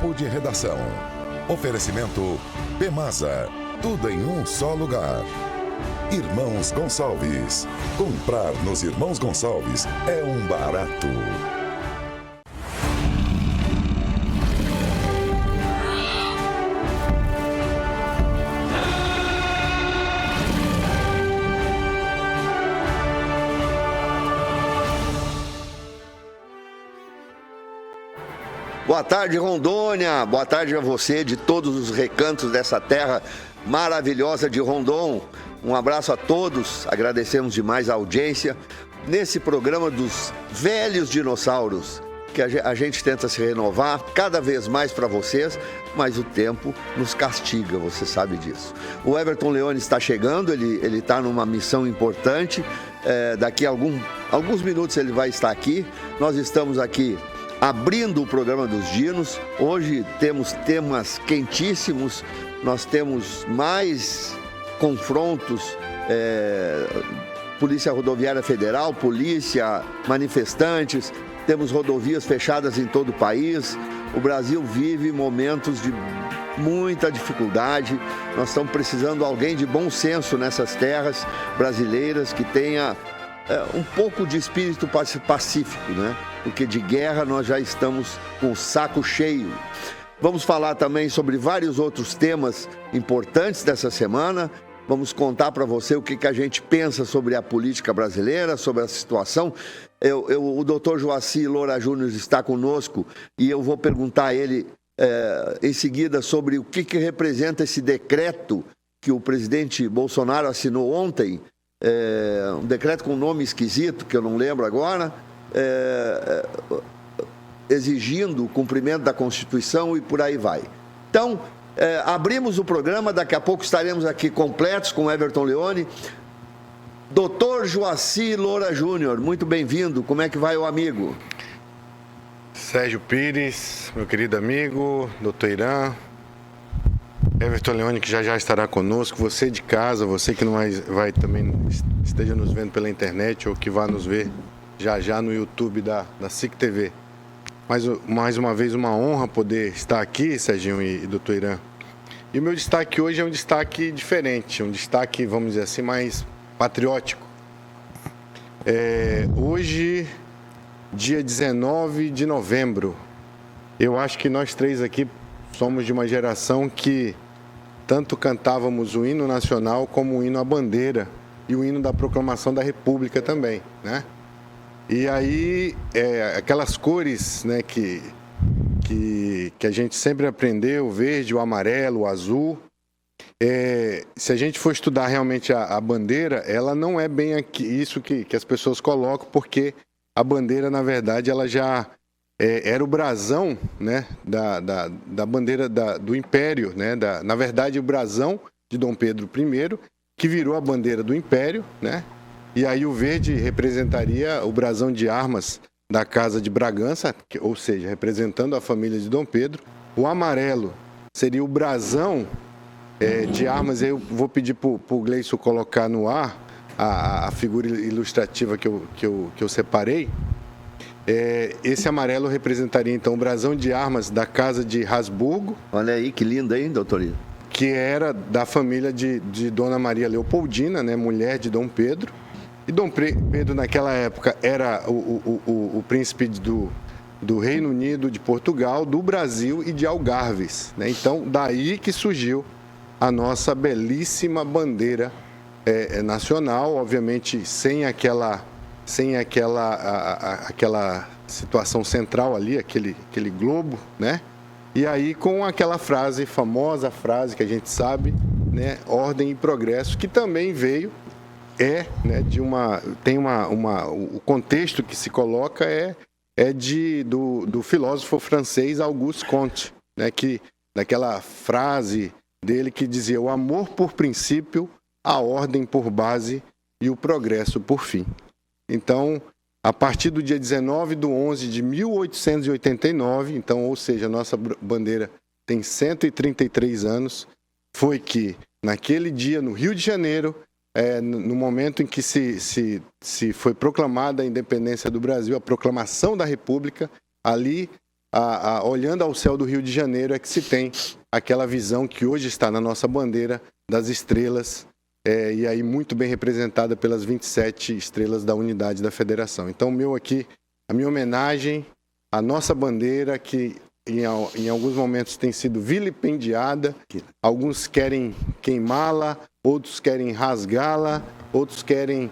Papo de Redação. Oferecimento Bemasa. Tudo em um só lugar. Irmãos Gonçalves. Comprar nos Irmãos Gonçalves é um barato. Boa tarde, Rondônia. Boa tarde a você de todos os recantos dessa terra maravilhosa de Rondon. Um abraço a todos. Agradecemos demais a audiência nesse programa dos velhos dinossauros, que a gente tenta se renovar cada vez mais para vocês, mas o tempo nos castiga, você sabe disso. O Everton Leone está chegando, ele está numa missão importante. Daqui a alguns minutos ele vai estar aqui. Nós estamos aqui abrindo o programa dos Dinos. Hoje temos temas quentíssimos, nós temos mais confrontos, Polícia Rodoviária Federal, polícia, manifestantes, temos rodovias fechadas em todo o país. O Brasil vive momentos de muita dificuldade. Nós estamos precisando de alguém de bom senso nessas terras brasileiras que tenha um pouco de espírito pacífico, né? Porque de guerra nós já estamos com o saco cheio. Vamos falar também sobre vários outros temas importantes dessa semana. Vamos contar para você o que a gente pensa sobre a política brasileira, sobre a situação. O doutor Joaci Loura Júnior está conosco e eu vou perguntar a ele em seguida sobre o que representa esse decreto que o presidente Bolsonaro assinou ontem. Um decreto com um nome esquisito, que eu não lembro agora, exigindo o cumprimento da Constituição e por aí vai. Então, abrimos o programa, daqui a pouco estaremos aqui completos com o Everton Leone. Doutor Joaci Loura Júnior, muito bem-vindo. Como é que vai o amigo? Sérgio Pires, meu querido amigo, doutor Irã, Everton Leone, que já estará conosco, você de casa, você que não vai também esteja nos vendo pela internet ou que vá nos ver já no YouTube da SIC TV. Mais uma vez, uma honra poder estar aqui, Serginho e doutor Irã. E o meu destaque hoje é um destaque diferente, um destaque, vamos dizer assim, mais patriótico. Hoje, dia 19 de novembro, eu acho que nós três aqui somos de uma geração que tanto cantávamos o hino nacional como o hino à bandeira e o hino da proclamação da República também, né? E aí, aquelas cores, né, que a gente sempre aprendeu, o verde, o amarelo, o azul, se a gente for estudar realmente a bandeira, ela não é bem isso que as pessoas colocam, porque a bandeira, na verdade, ela já era o brasão, né, da bandeira do Império, né, na verdade, o brasão de Dom Pedro I, que virou a bandeira do Império, né? E aí o verde representaria o brasão de armas da Casa de Bragança, ou seja, representando a família de Dom Pedro. O amarelo seria o brasão de armas. Eu vou pedir para o Gleison colocar no ar a figura ilustrativa que eu separei. Esse amarelo representaria, então, o brasão de armas da Casa de Habsburgo. Olha aí, que lindo, hein, doutor? Que era da família de Dona Maria Leopoldina, né, mulher de Dom Pedro. E Dom Pedro, naquela época, era o príncipe do Reino Unido, de Portugal, do Brasil e de Algarves, né? Então, daí que surgiu a nossa belíssima bandeira nacional, obviamente sem aquela situação central ali, aquele globo, né? E aí com aquela famosa frase que a gente sabe, né? Ordem e progresso, que também veio, né, o contexto que se coloca do filósofo francês Auguste Comte, né? Que daquela frase dele que dizia: o amor por princípio, a ordem por base e o progresso por fim. Então, a partir do dia 19 de 11 de 1889, então, ou seja, a nossa bandeira tem 133 anos, foi que, naquele dia, no Rio de Janeiro, no momento em que se foi proclamada a independência do Brasil, a proclamação da República, ali olhando ao céu do Rio de Janeiro, é que se tem aquela visão que hoje está na nossa bandeira das estrelas, e aí muito bem representada pelas 27 estrelas da unidade da federação. Então, a minha homenagem à nossa bandeira, que em alguns momentos tem sido vilipendiada, alguns querem queimá-la, outros querem rasgá-la, outros querem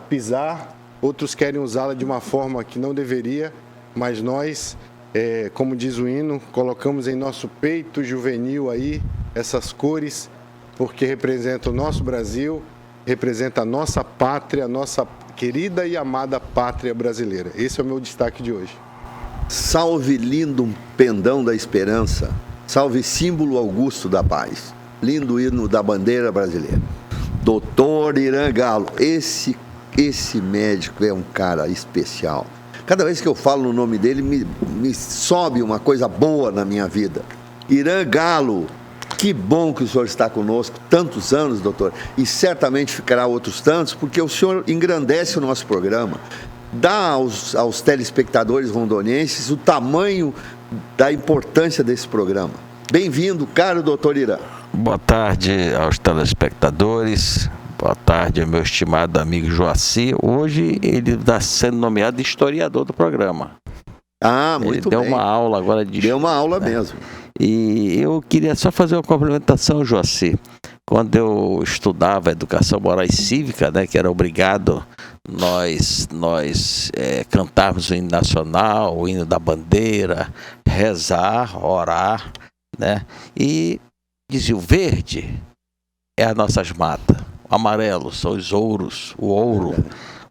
pisar, outros querem usá-la de uma forma que não deveria, mas nós, como diz o hino, colocamos em nosso peito juvenil aí essas cores, porque representa o nosso Brasil, representa a nossa pátria, a nossa querida e amada pátria brasileira. Esse é o meu destaque de hoje. Salve lindo pendão da esperança, salve símbolo augusto da paz, lindo hino da bandeira brasileira. Doutor Irã Galo, esse médico é um cara especial. Cada vez que eu falo o nome dele, me sobe uma coisa boa na minha vida. Irã Galo, que bom que o senhor está conosco, tantos anos, doutor, e certamente ficará outros tantos, porque o senhor engrandece o nosso programa, dá aos telespectadores rondonienses o tamanho da importância desse programa. Bem-vindo, caro doutor Irã. Boa tarde aos telespectadores, boa tarde ao meu estimado amigo Joaci. Hoje ele está sendo nomeado historiador do programa. Ah, muito bem. Ele deu uma aula agora de... Deu uma aula mesmo. E eu queria só fazer uma complementação, Joaci. Quando eu estudava educação moral e cívica, né, que era obrigado nós cantarmos o hino nacional, o hino da bandeira, rezar, orar, né? E dizia, o verde é as nossas matas, o amarelo são os ouros, o ouro,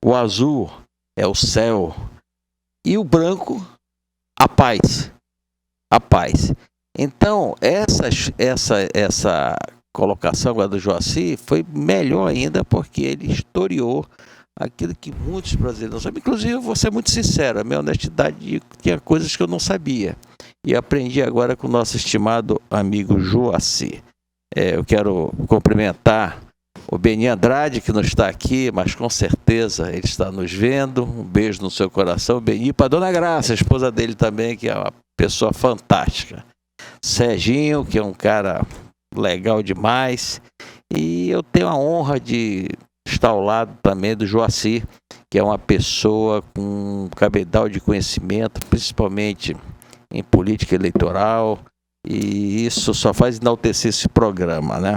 o azul é o céu e o branco, a paz. A paz. Então, essa colocação agora do Joaci foi melhor ainda, porque ele historiou aquilo que muitos brasileiros não sabem. Inclusive, eu vou ser muito sincero, a minha honestidade tinha coisas que eu não sabia. E aprendi agora com o nosso estimado amigo Joaci. Eu quero cumprimentar o Beni Andrade, que não está aqui, mas com certeza ele está nos vendo. Um beijo no seu coração, Beni. Para a Dona Graça, a esposa dele também, que é uma pessoa fantástica. Serginho, que é um cara legal demais. E eu tenho a honra de estar ao lado também do Joaci, que é uma pessoa com um cabedal de conhecimento, principalmente em política eleitoral, e isso só faz enaltecer esse programa, né?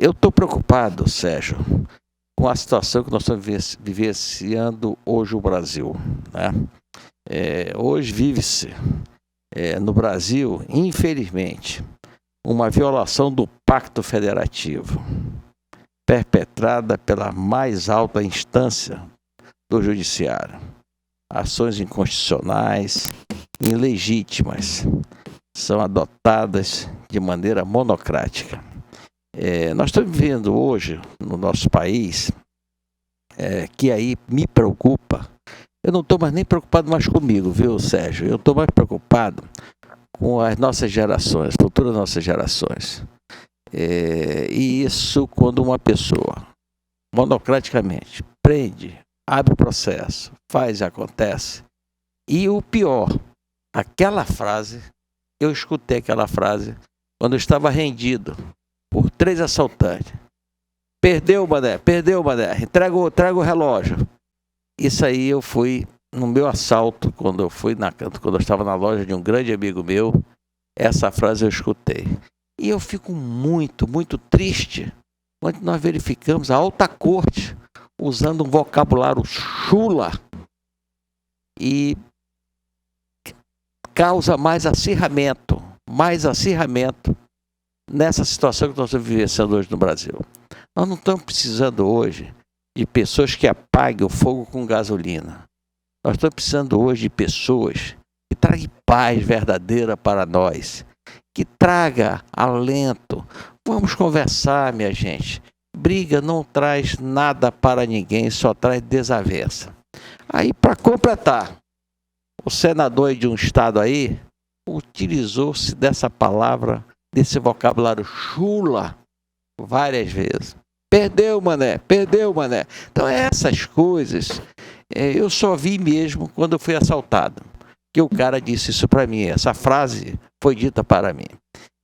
Eu estou preocupado, Sérgio, com a situação que nós estamos vivenciando hoje o Brasil, né? Hoje vive-se no Brasil, infelizmente, uma violação do Pacto Federativo, perpetrada pela mais alta instância do Judiciário. Ações inconstitucionais, ilegítimas, são adotadas de maneira monocrática. Nós estamos vivendo hoje, no nosso país, que aí me preocupa. Eu não estou mais nem preocupado mais comigo, viu, Sérgio? Eu estou mais preocupado com as nossas gerações, futuras nossas gerações. E isso quando uma pessoa, monocraticamente, prende, abre o processo, faz e acontece. E o pior, aquela frase, eu escutei aquela frase quando eu estava rendido por 3 assaltantes. Perdeu, mané, traga o relógio. Isso aí eu fui no meu assalto, quando eu estava na loja de um grande amigo meu, essa frase eu escutei. E eu fico muito, muito triste quando nós verificamos a alta corte usando um vocabulário chula e causa mais acirramento nessa situação que nós estamos vivenciando hoje no Brasil. Nós não estamos precisando hoje de pessoas que apaguem o fogo com gasolina. Nós estamos precisando hoje de pessoas que tragam paz verdadeira para nós, que traga alento. Vamos conversar, minha gente. Briga não traz nada para ninguém, só traz desavença. Aí, para completar, o senador de um estado aí utilizou-se dessa palavra, desse vocabulário chula, várias vezes. Perdeu, mané. Então, essas coisas eu só vi mesmo quando eu fui assaltado, que o cara disse isso para mim, essa frase foi dita para mim.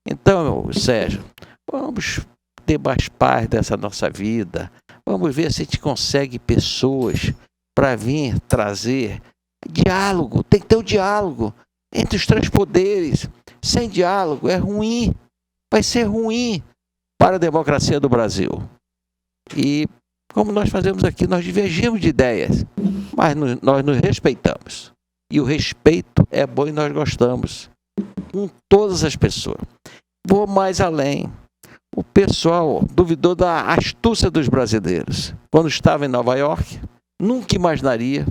Então, Sérgio, vamos ter mais paz dessa nossa vida, vamos ver se a gente consegue pessoas para vir trazer diálogo, tem que ter o diálogo entre os três poderes. Sem diálogo é ruim, vai ser ruim para a democracia do Brasil. E como nós fazemos aqui, nós divergimos de ideias, mas nós nos respeitamos. E o respeito é bom e nós gostamos, com todas as pessoas. Vou mais além. O pessoal duvidou da astúcia dos brasileiros. Quando estava em Nova York, nunca imaginaria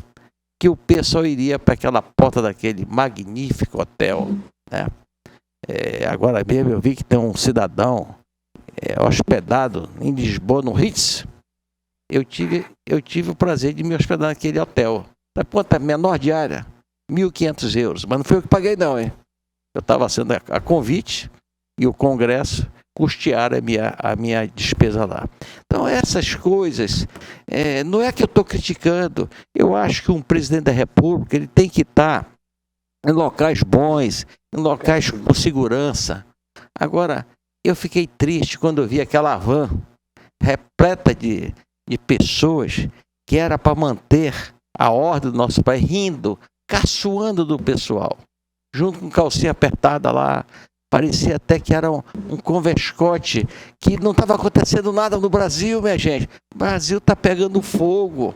que o pessoal iria para aquela porta daquele magnífico hotel, né? Agora mesmo eu vi que tem um cidadão hospedado em Lisboa, no Ritz. Eu tive o prazer de me hospedar naquele hotel. Da conta menor diária, 1.500 euros. Mas não foi eu que paguei não, hein? Eu estava sendo a convite e o Congresso custearam a minha despesa lá. Então essas coisas, não é que eu estou criticando. Eu acho que um presidente da República ele tem que estar em locais bons, em locais com segurança. Agora, eu fiquei triste quando eu vi aquela van repleta de pessoas que era para manter a ordem do nosso país, rindo, caçoando do pessoal, junto com calcinha apertada lá. Parecia até que era um converscote, que não estava acontecendo nada no Brasil, minha gente. O Brasil está pegando fogo.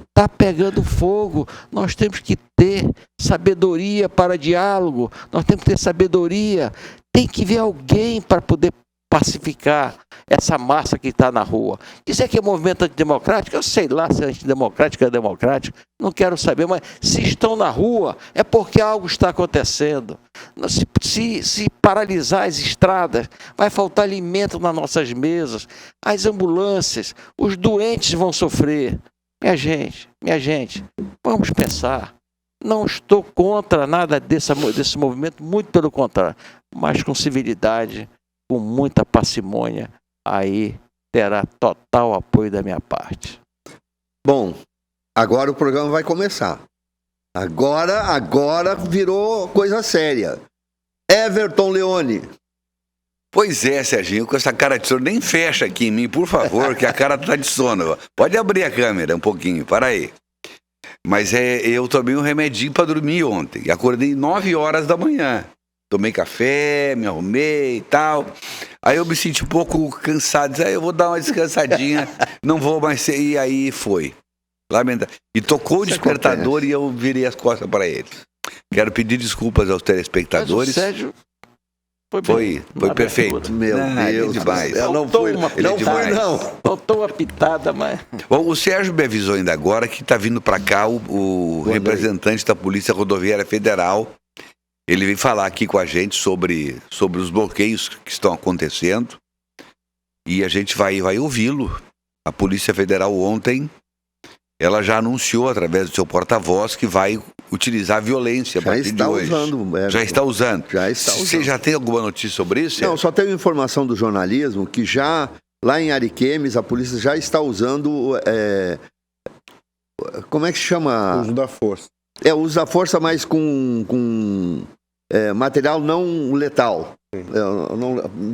Está pegando fogo. Nós temos que ter sabedoria para diálogo. Nós temos que ter sabedoria. Tem que ver alguém para poder pacificar essa massa que está na rua. Dizer que é movimento antidemocrático, eu sei lá se é antidemocrático ou é democrático, não quero saber, mas se estão na rua é porque algo está acontecendo. Se paralisar as estradas, vai faltar alimento nas nossas mesas, as ambulâncias, os doentes vão sofrer. Minha gente, vamos pensar. Não estou contra nada desse movimento, muito pelo contrário, mas com civilidade, com muita parcimônia, aí terá total apoio da minha parte. Bom, agora o programa vai começar. Agora virou coisa séria. Everton Leone. Pois é, Serginho, com essa cara de sono, nem fecha aqui em mim, por favor, que a cara tá de sono. Pode abrir a câmera um pouquinho, para aí. Mas eu tomei um remedinho para dormir ontem. Acordei 9 horas da manhã. Tomei café, me arrumei e tal. Aí eu me senti um pouco cansado. Disse, eu vou dar uma descansadinha, não vou mais ser. E aí foi. Lamentável. E tocou o despertador e eu virei as costas para ele. Quero pedir desculpas aos telespectadores. Mas o Sérgio foi perfeito. Meu Deus, demais. Não foi, não. Faltou uma pitada, mas... Bom, o Sérgio me avisou ainda agora que está vindo para cá o representante da Polícia Rodoviária Federal. Ele veio falar aqui com a gente sobre os bloqueios que estão acontecendo e a gente vai ouvi-lo. A Polícia Federal ontem, ela já anunciou através do seu porta-voz que vai utilizar a violência a partir de hoje. Já está usando. Você já tem alguma notícia sobre isso? Não, só tenho informação do jornalismo que já, lá em Ariquemes, a polícia já está usando, como é que se chama? Uso da força. O uso da força, mas com material não letal.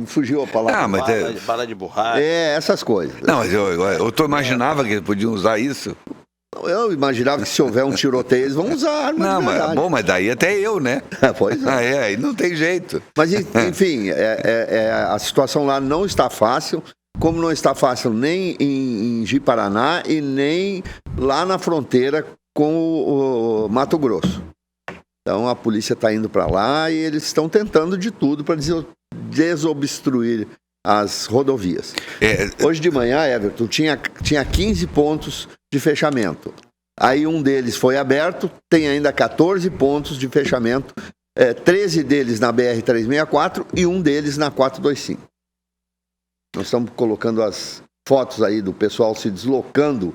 Fugiu a palavra. Bala de borracha. Essas coisas. Não, mas eu imaginava que eles podiam usar isso. Eu imaginava que se houver um tiroteio, eles vão usar arma. Não, mas daí até eu, né? Pois é. Aí não tem jeito. Mas, enfim, a situação lá não está fácil, como não está fácil nem em Ji-Paraná e nem lá na fronteira com o Mato Grosso. Então a polícia está indo para lá e eles estão tentando de tudo para desobstruir as rodovias. Hoje de manhã, Everton, tinha 15 pontos de fechamento. Aí um deles foi aberto, tem ainda 14 pontos de fechamento, 13 deles na BR-364 e um deles na 425. Nós estamos colocando as fotos aí do pessoal se deslocando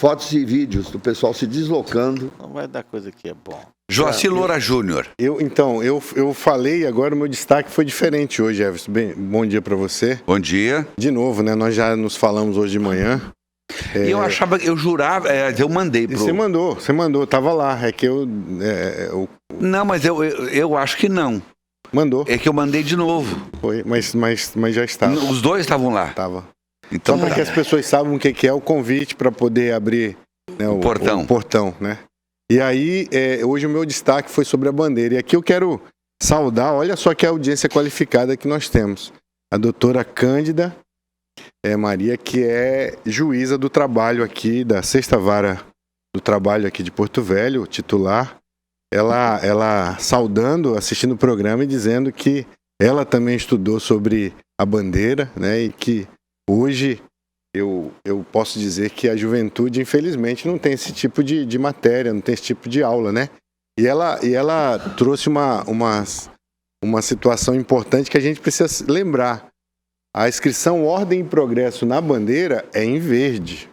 fotos e vídeos do pessoal se deslocando. Não vai dar coisa que é bom. Joacir Loura Júnior. Eu falei, agora o meu destaque foi diferente hoje, Everson. Bom dia para você. Bom dia. De novo, né? Nós já nos falamos hoje de manhã. E eu achava, eu jurava, eu mandei pro... Você mandou, tava lá. É que eu Não, mas eu acho que não. Mandou. É que eu mandei de novo. Foi, mas já estava. Os dois estavam lá. Tava. Então, Só para que as pessoas saibam o que é o convite para poder abrir, né, o portão, né? E aí, hoje o meu destaque foi sobre a bandeira. E aqui eu quero saudar, olha só que audiência qualificada que nós temos. A doutora Cândida Maria, que é juíza do trabalho aqui, da 6ª Vara do Trabalho aqui de Porto Velho, titular. Ela saudando, assistindo o programa e dizendo que ela também estudou sobre a bandeira, né? E que hoje eu posso dizer que a juventude, infelizmente, não tem esse tipo de matéria, não tem esse tipo de aula, né? E ela trouxe uma situação importante que a gente precisa lembrar. A inscrição Ordem e Progresso na bandeira é em verde,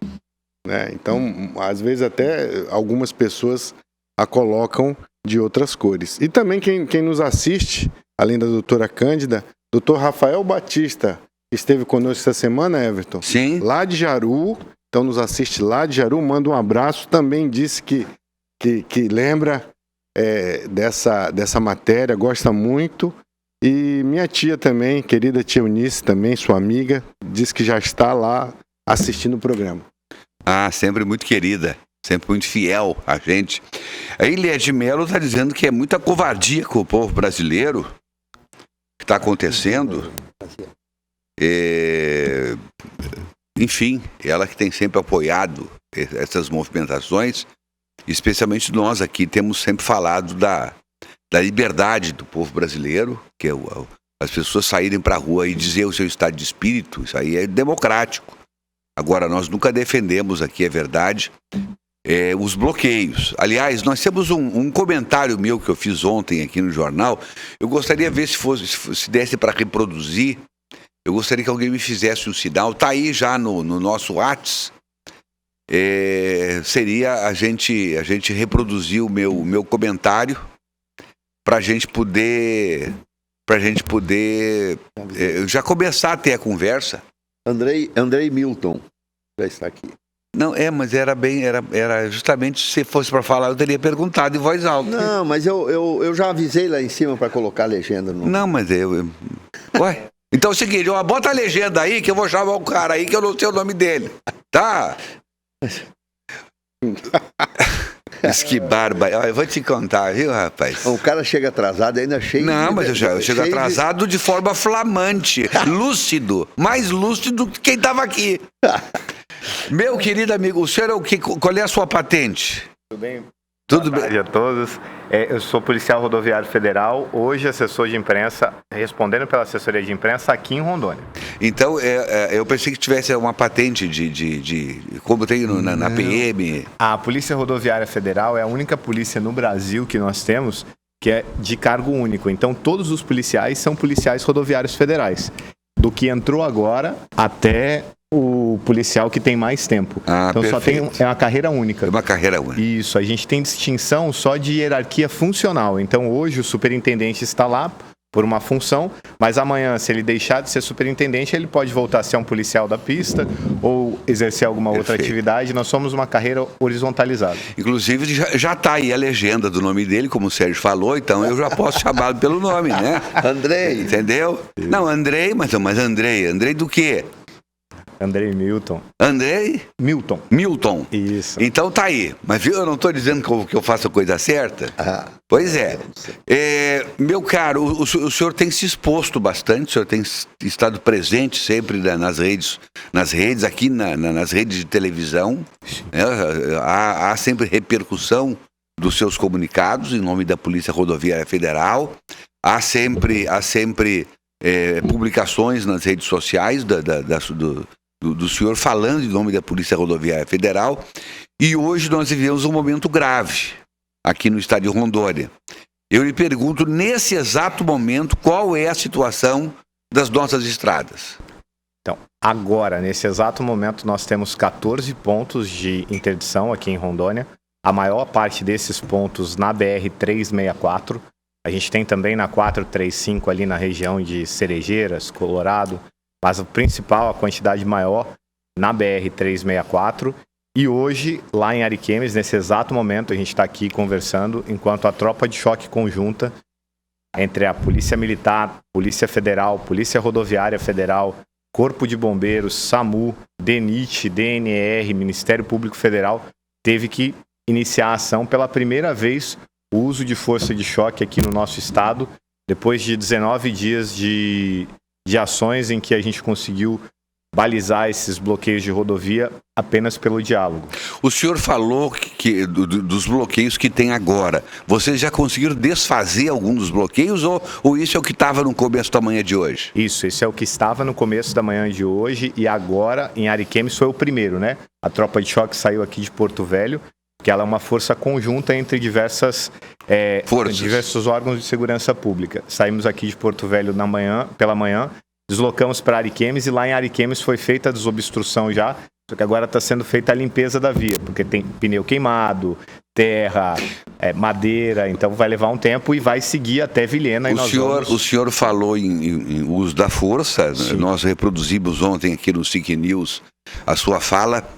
né? Então, às vezes até algumas pessoas a colocam de outras cores. E também quem nos assiste, além da doutora Cândida, doutor Rafael Batista, que esteve conosco essa semana, Everton. Sim. Lá de Jaru, então nos assiste lá de Jaru, manda um abraço, também disse que lembra dessa matéria, gosta muito. E minha tia também, querida tia Eunice também, sua amiga, disse que já está lá assistindo o programa. Ah, sempre muito querida. Sempre muito fiel a gente. A Ilia de Mello está dizendo que é muita covardia com o povo brasileiro que está acontecendo. Enfim, ela que tem sempre apoiado essas movimentações, especialmente nós aqui temos sempre falado da liberdade do povo brasileiro, que é as pessoas saírem para a rua e dizer o seu estado de espírito, isso aí é democrático. Agora, nós nunca defendemos aqui, é verdade, os bloqueios. Aliás, nós temos um comentário meu que eu fiz ontem aqui no jornal. Eu gostaria de ver se desse para reproduzir. Eu gostaria que alguém me fizesse um sinal. Está aí já no nosso WhatsApp. Seria a gente reproduzir o meu comentário para a gente poder já começar a ter a conversa. Andrei Milton já está aqui. Não, mas era justamente, se fosse para falar, eu teria perguntado em voz alta. Não, mas eu já avisei lá em cima para colocar a legenda. Não, mas Ué? Então é o seguinte, bota a legenda aí que eu vou chamar o cara aí que eu não sei o nome dele. Tá? Isso que barba. Eu vou te contar, viu, rapaz? O cara chega atrasado ainda cheio de... Não, mas eu chego atrasado de forma flamante, lúcido, mais lúcido que quem estava aqui. Meu querido amigo, o senhor qual é a sua patente? Tudo bem? Tudo Boa tarde a todos. Eu sou policial rodoviário federal, hoje assessor de imprensa, respondendo pela assessoria de imprensa aqui em Rondônia. Então, eu pensei que tivesse uma patente de como tem na PM. A Polícia Rodoviária Federal é a única polícia no Brasil que nós temos que é de cargo único. Então, todos os policiais são policiais rodoviários federais. Do que entrou agora até o policial que tem mais tempo. Então perfeito. Só tem uma carreira única. É uma carreira única. Isso, a gente tem distinção só de hierarquia funcional. Então hoje o superintendente está lá por uma função, mas amanhã, se ele deixar de ser superintendente, ele pode voltar a ser um policial da pista ou exercer alguma outra atividade. Nós somos uma carreira horizontalizada. Inclusive, já está aí a legenda do nome dele, como o Sérgio falou, então eu já posso chamá-lo pelo nome, né? Andrei. Entendeu? Não, Andrei, mas Andrei do quê? Andrei Milton. Andrei? Milton. Isso. Então tá aí. Mas viu, eu não estou dizendo que eu faço a coisa certa? Pois é. Meu caro, o senhor tem se exposto bastante, o senhor tem estado presente sempre nas redes aqui, nas redes de televisão. Né? Há sempre repercussão dos seus comunicados em nome da Polícia Rodoviária Federal. Há sempre publicações nas redes sociais do senhor falando em nome da Polícia Rodoviária Federal, e hoje nós vivemos um momento grave aqui no estado de Rondônia. Eu lhe pergunto, nesse exato momento, qual é a situação das nossas estradas? Então, agora, nesse exato momento, nós temos 14 pontos de interdição aqui em Rondônia, a maior parte desses pontos na BR-364, a gente tem também na 435 ali na região de Cerejeiras, Colorado, mas o principal, a quantidade maior, na BR-364. E hoje, lá em Ariquemes, nesse exato momento, a gente está aqui conversando, enquanto a tropa de choque conjunta entre a Polícia Militar, Polícia Federal, Polícia Rodoviária Federal, Corpo de Bombeiros, SAMU, DENIT, DNR, Ministério Público Federal, teve que iniciar a ação pela primeira vez, o uso de força de choque aqui no nosso estado, depois de 19 dias de ações em que a gente conseguiu balizar esses bloqueios de rodovia apenas pelo diálogo. O senhor falou dos bloqueios que tem agora. Vocês já conseguiram desfazer algum dos bloqueios ou isso é o que estava no começo da manhã de hoje? Isso, esse é o que estava no começo da manhã de hoje e agora em Ariquemes foi o primeiro, né? A tropa de choque saiu aqui de Porto Velho, que ela é uma força conjunta entre diversos órgãos de segurança pública. Saímos aqui de Porto Velho pela manhã, deslocamos para Ariquemes e lá em Ariquemes foi feita a desobstrução já, só que agora está sendo feita a limpeza da via, porque tem pneu queimado, terra, madeira, então vai levar um tempo e vai seguir até Vilhena. O senhor falou em uso da força. Sim. Nós reproduzimos ontem aqui no SIC News a sua fala.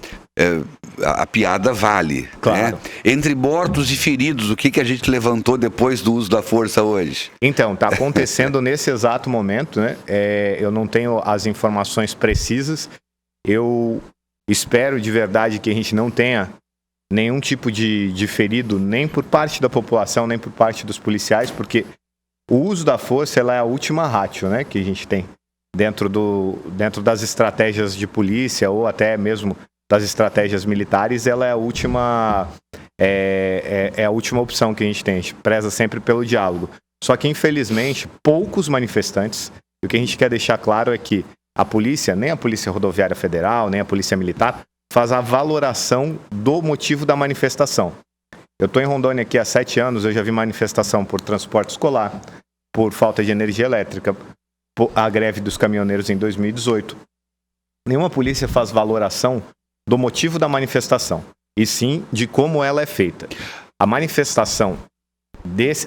A piada vale, claro, né? Entre mortos e feridos, o que a gente levantou depois do uso da força hoje? Então, está acontecendo nesse exato momento, né? Eu não tenho as informações precisas. Eu espero de verdade que a gente não tenha nenhum tipo de ferido, nem por parte da população, nem por parte dos policiais, porque o uso da força ela é a última ratio, né, que a gente tem dentro das estratégias de polícia ou até mesmo das estratégias militares, ela é a última opção que a gente tem. A gente preza sempre pelo diálogo. Só que, infelizmente, poucos manifestantes, e o que a gente quer deixar claro é que a polícia, nem a Polícia Rodoviária Federal, nem a Polícia Militar, faz a valoração do motivo da manifestação. Eu estou em Rondônia aqui há 7 anos, eu já vi manifestação por transporte escolar, por falta de energia elétrica, a greve dos caminhoneiros em 2018. Nenhuma polícia faz valoração do motivo da manifestação, e sim de como ela é feita. A manifestação,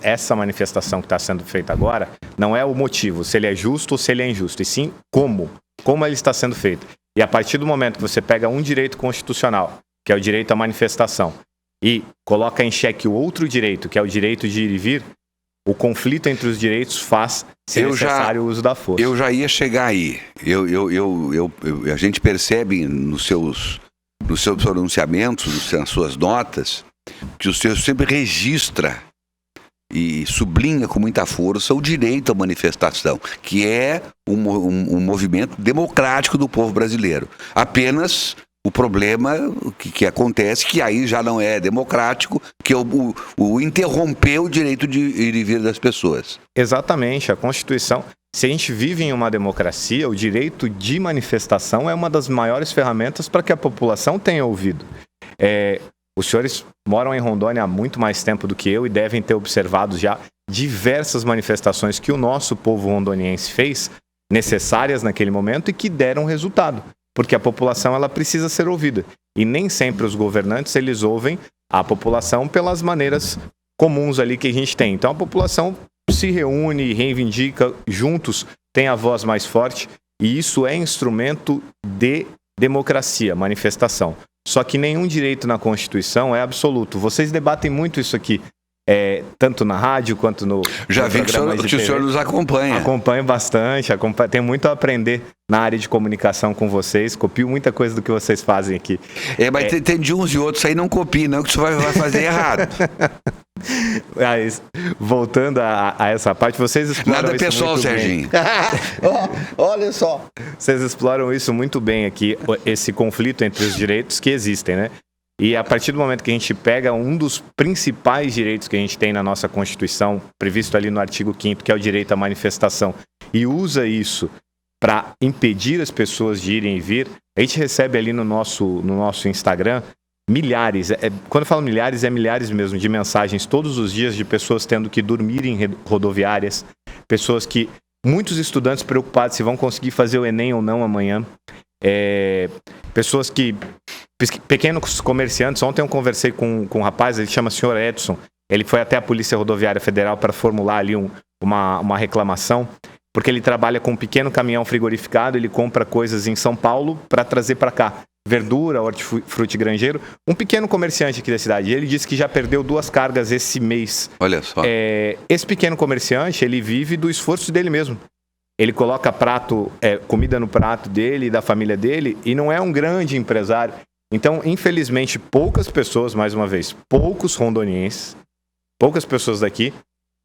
essa manifestação que está sendo feita agora, não é o motivo, se ele é justo ou se ele é injusto, e sim como ele está sendo feito. E a partir do momento que você pega um direito constitucional, que é o direito à manifestação, e coloca em xeque o outro direito, que é o direito de ir e vir, o conflito entre os direitos faz ser necessário o uso da força. Eu já ia chegar aí. A gente percebe nos seus pronunciamentos, nas suas notas, que o senhor sempre registra e sublinha com muita força o direito à manifestação, que é um movimento democrático do povo brasileiro. Apenas o problema que acontece, que aí já não é democrático, que é o interromper o direito de ir e vir das pessoas. Exatamente, a Constituição. Se a gente vive em uma democracia, o direito de manifestação é uma das maiores ferramentas para que a população tenha ouvido. Os senhores moram em Rondônia há muito mais tempo do que eu e devem ter observado já diversas manifestações que o nosso povo rondoniense fez, necessárias naquele momento e que deram resultado. Porque a população ela precisa ser ouvida. E nem sempre os governantes eles ouvem a população pelas maneiras comuns ali que a gente tem. Então a população se reúne, reivindica, juntos tem a voz mais forte e isso é instrumento de democracia, manifestação. Só que nenhum direito na Constituição é absoluto. Vocês debatem muito isso aqui, tanto na rádio quanto no... Já vi que o senhor nos acompanha. Acompanho bastante, tenho muito a aprender na área de comunicação com vocês, copio muita coisa do que vocês fazem aqui. Mas tem de uns e outros aí não copie, não, que o senhor vai fazer errado. Mas, voltando a essa parte, vocês exploram nada isso pessoal, muito Serginho. Olha só. Vocês exploram isso muito bem aqui, esse conflito entre os direitos que existem, né? E a partir do momento que a gente pega um dos principais direitos que a gente tem na nossa Constituição, previsto ali no artigo 5º, que é o direito à manifestação, e usa isso para impedir as pessoas de irem e vir, a gente recebe ali no nosso Instagram milhares, quando eu falo milhares, é milhares mesmo, de mensagens todos os dias de pessoas tendo que dormir em rodoviárias, pessoas que, muitos estudantes preocupados se vão conseguir fazer o Enem ou não amanhã, pessoas que, pequenos comerciantes. Ontem eu conversei com um rapaz, ele chama Sr. Edson, ele foi até a Polícia Rodoviária Federal para formular ali uma reclamação, porque ele trabalha com um pequeno caminhão frigorificado, ele compra coisas em São Paulo para trazer para cá. Verdura, hortifruti granjeiro, um pequeno comerciante aqui da cidade. Ele disse que já perdeu 2 cargas esse mês. Olha só. Esse pequeno comerciante, ele vive do esforço dele mesmo. Ele coloca comida no prato dele e da família dele, e não é um grande empresário. Então, infelizmente, poucas pessoas, mais uma vez, poucos rondonienses, poucas pessoas daqui,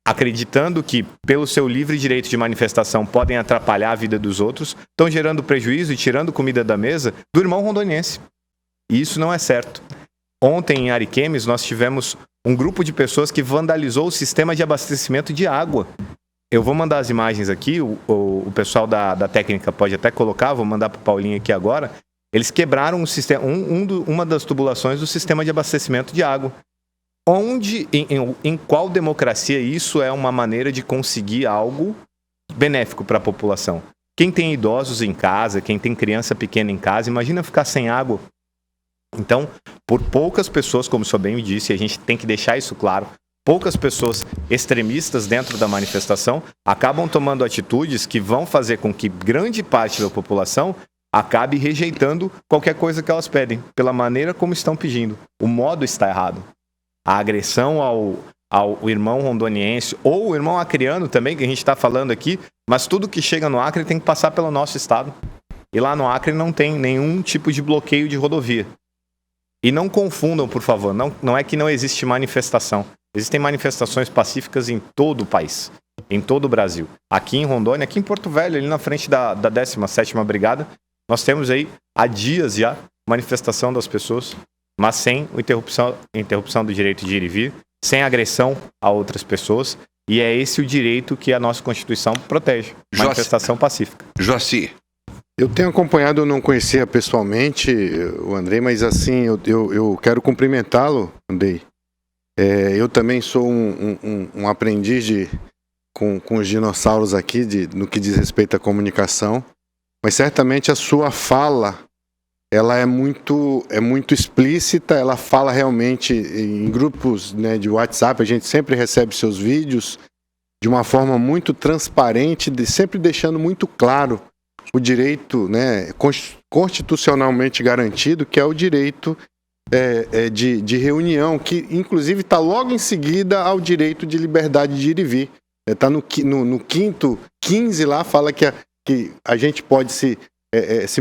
acreditando que, pelo seu livre direito de manifestação, podem atrapalhar a vida dos outros, estão gerando prejuízo e tirando comida da mesa do irmão rondoniense. E isso não é certo. Ontem, em Ariquemes, nós tivemos um grupo de pessoas que vandalizou o sistema de abastecimento de água. Eu vou mandar as imagens aqui, o pessoal da técnica pode até colocar, vou mandar para o Paulinho aqui agora. Eles quebraram o sistema, uma das tubulações do sistema de abastecimento de água. Em qual democracia isso é uma maneira de conseguir algo benéfico para a população? Quem tem idosos em casa, quem tem criança pequena em casa, imagina ficar sem água. Então, por poucas pessoas, como o senhor bem me disse, a gente tem que deixar isso claro, poucas pessoas extremistas dentro da manifestação acabam tomando atitudes que vão fazer com que grande parte da população acabe rejeitando qualquer coisa que elas pedem, pela maneira como estão pedindo. O modo está errado. A agressão ao irmão rondoniense, ou o irmão acreano também, que a gente está falando aqui, mas tudo que chega no Acre tem que passar pelo nosso estado. E lá no Acre não tem nenhum tipo de bloqueio de rodovia. E não confundam, por favor, não é que não existe manifestação. Existem manifestações pacíficas em todo o país, em todo o Brasil. Aqui em Rondônia, aqui em Porto Velho, ali na frente da 17ª Brigada, nós temos aí, há dias já, manifestação das pessoas, mas sem interrupção do direito de ir e vir, sem agressão a outras pessoas, e é esse o direito que a nossa Constituição protege, manifestação pacífica. Joaci. Eu tenho acompanhado, eu não conhecia pessoalmente o Andrei, mas assim, eu quero cumprimentá-lo, Andrei. Eu também sou um aprendiz com os dinossauros aqui, no que diz respeito à comunicação, mas certamente a sua fala, ela é muito explícita, ela fala realmente em grupos, né, de WhatsApp, a gente sempre recebe seus vídeos de uma forma muito transparente, sempre deixando muito claro o direito, né, constitucionalmente garantido, que é o direito de reunião, que inclusive está logo em seguida ao direito de liberdade de ir e vir. Está no quinto 15 lá, fala que a gente pode se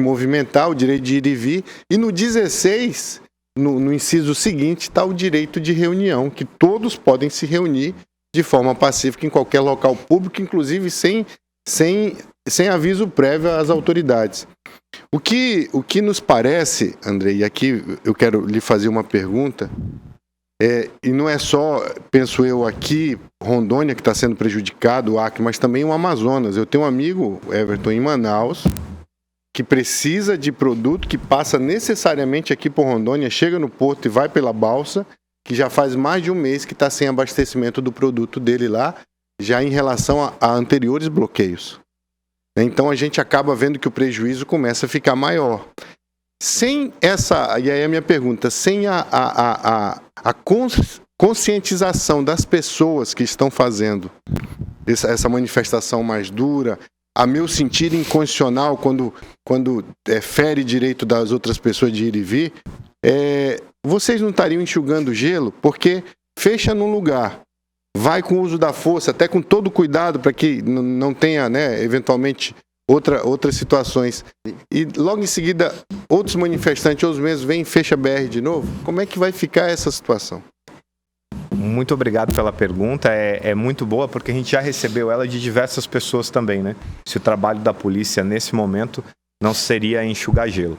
movimentar, o direito de ir e vir, e no 16, no inciso seguinte, está o direito de reunião, que todos podem se reunir de forma pacífica em qualquer local público, inclusive sem aviso prévio às autoridades. O que nos parece, Andrei, e aqui eu quero lhe fazer uma pergunta, e não é só, penso eu, aqui, Rondônia, que está sendo prejudicado, o Acre, mas também o Amazonas. Eu tenho um amigo, Everton, em Manaus, que precisa de produto, que passa necessariamente aqui por Rondônia, chega no porto e vai pela balsa, que já faz mais de um mês que está sem abastecimento do produto dele lá, já em relação a anteriores bloqueios. Então a gente acaba vendo que o prejuízo começa a ficar maior. Sem essa, e aí a minha pergunta, sem a conscientização das pessoas que estão fazendo essa manifestação mais dura, a meu sentir inconstitucional quando fere direito das outras pessoas de ir e vir, vocês não estariam enxugando gelo? Porque fecha num lugar, vai com o uso da força, até com todo cuidado para que não tenha, né, eventualmente, outras situações. E logo em seguida, outros manifestantes, outros mesmos, vêm e fecha a BR de novo. Como é que vai ficar essa situação? Muito obrigado pela pergunta, é muito boa porque a gente já recebeu ela de diversas pessoas também, né? Se o trabalho da polícia nesse momento não seria enxugar gelo.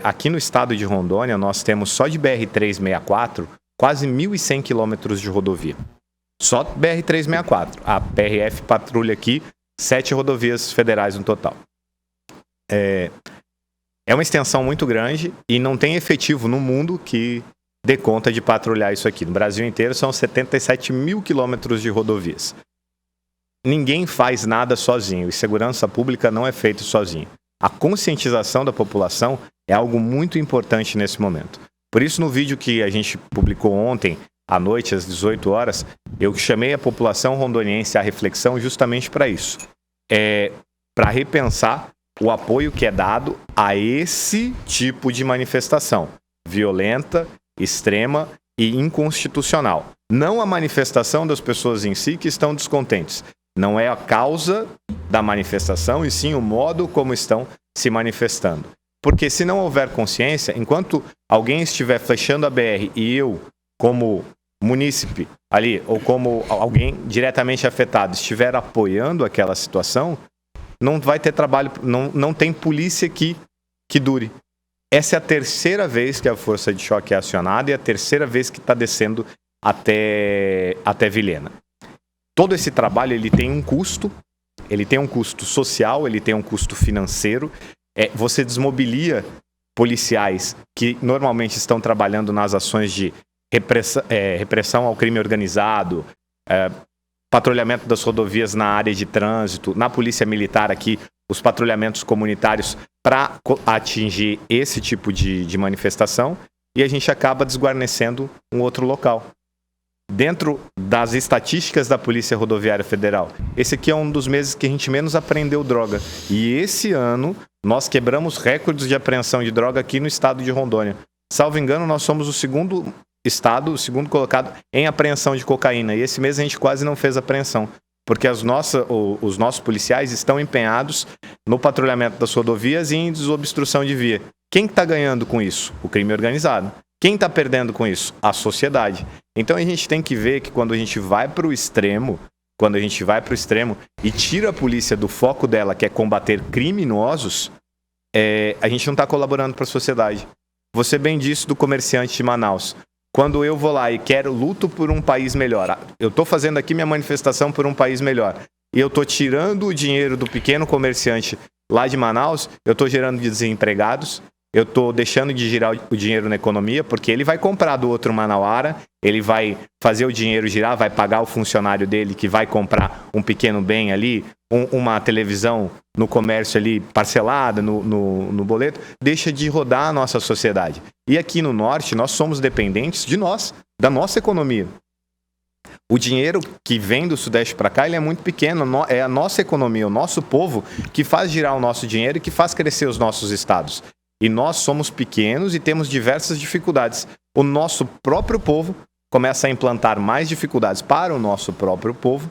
Aqui no estado de Rondônia nós temos só de BR-364 quase 1.100 quilômetros de rodovia. Só BR-364. A PRF patrulha aqui 7 rodovias federais no total. É uma extensão muito grande e não tem efetivo no mundo que dê conta de patrulhar isso aqui. No Brasil inteiro são 77 mil quilômetros de rodovias. Ninguém faz nada sozinho e segurança pública não é feito sozinho. A conscientização da população é algo muito importante nesse momento. Por isso, no vídeo que a gente publicou ontem, à noite, às 18 horas, eu chamei a população rondoniense à reflexão justamente para isso. para repensar o apoio que é dado a esse tipo de manifestação violenta, extrema e inconstitucional. Não a manifestação das pessoas em si que estão descontentes. Não é a causa da manifestação, e sim o modo como estão se manifestando. Porque se não houver consciência, enquanto alguém estiver fechando a BR e eu, como munícipe ali, ou como alguém diretamente afetado, estiver apoiando aquela situação, não vai ter trabalho, não tem polícia que dure. Essa é a terceira vez que a força de choque é acionada e a terceira vez que está descendo até Vilhena. Todo esse trabalho ele tem um custo social, ele tem um custo financeiro. Você desmobilia policiais que normalmente estão trabalhando nas ações de repressão ao crime organizado, patrulhamento das rodovias na área de trânsito, na polícia militar aqui, os patrulhamentos comunitários para atingir esse tipo de manifestação, e a gente acaba desguarnecendo um outro local. Dentro das estatísticas da Polícia Rodoviária Federal, esse aqui é um dos meses que a gente menos apreendeu droga. E esse ano, nós quebramos recordes de apreensão de droga aqui no estado de Rondônia. Salvo engano, nós somos o segundo estado, o segundo colocado em apreensão de cocaína. E esse mês a gente quase não fez apreensão, porque os nossos policiais estão empenhados no patrulhamento das rodovias e em desobstrução de via. Quem está ganhando com isso? O crime organizado. Quem está perdendo com isso? A sociedade. Então a gente tem que ver que quando a gente vai para o extremo, e tira a polícia do foco dela, que é combater criminosos, a gente não está colaborando para a sociedade. Você bem disse do comerciante de Manaus. Quando eu vou lá e quero luto por um país melhor, eu estou fazendo aqui minha manifestação por um país melhor, e eu estou tirando o dinheiro do pequeno comerciante lá de Manaus, eu estou gerando desempregados, eu estou deixando de girar o dinheiro na economia, porque ele vai comprar do outro manauara, ele vai fazer o dinheiro girar, vai pagar o funcionário dele que vai comprar um pequeno bem ali, uma televisão no comércio ali parcelada, no boleto, deixa de rodar a nossa sociedade. E aqui no Norte, nós somos dependentes da nossa economia. O dinheiro que vem do Sudeste para cá, ele é muito pequeno, é a nossa economia, o nosso povo que faz girar o nosso dinheiro e que faz crescer os nossos estados. E nós somos pequenos e temos diversas dificuldades. O nosso próprio povo começa a implantar mais dificuldades para o nosso próprio povo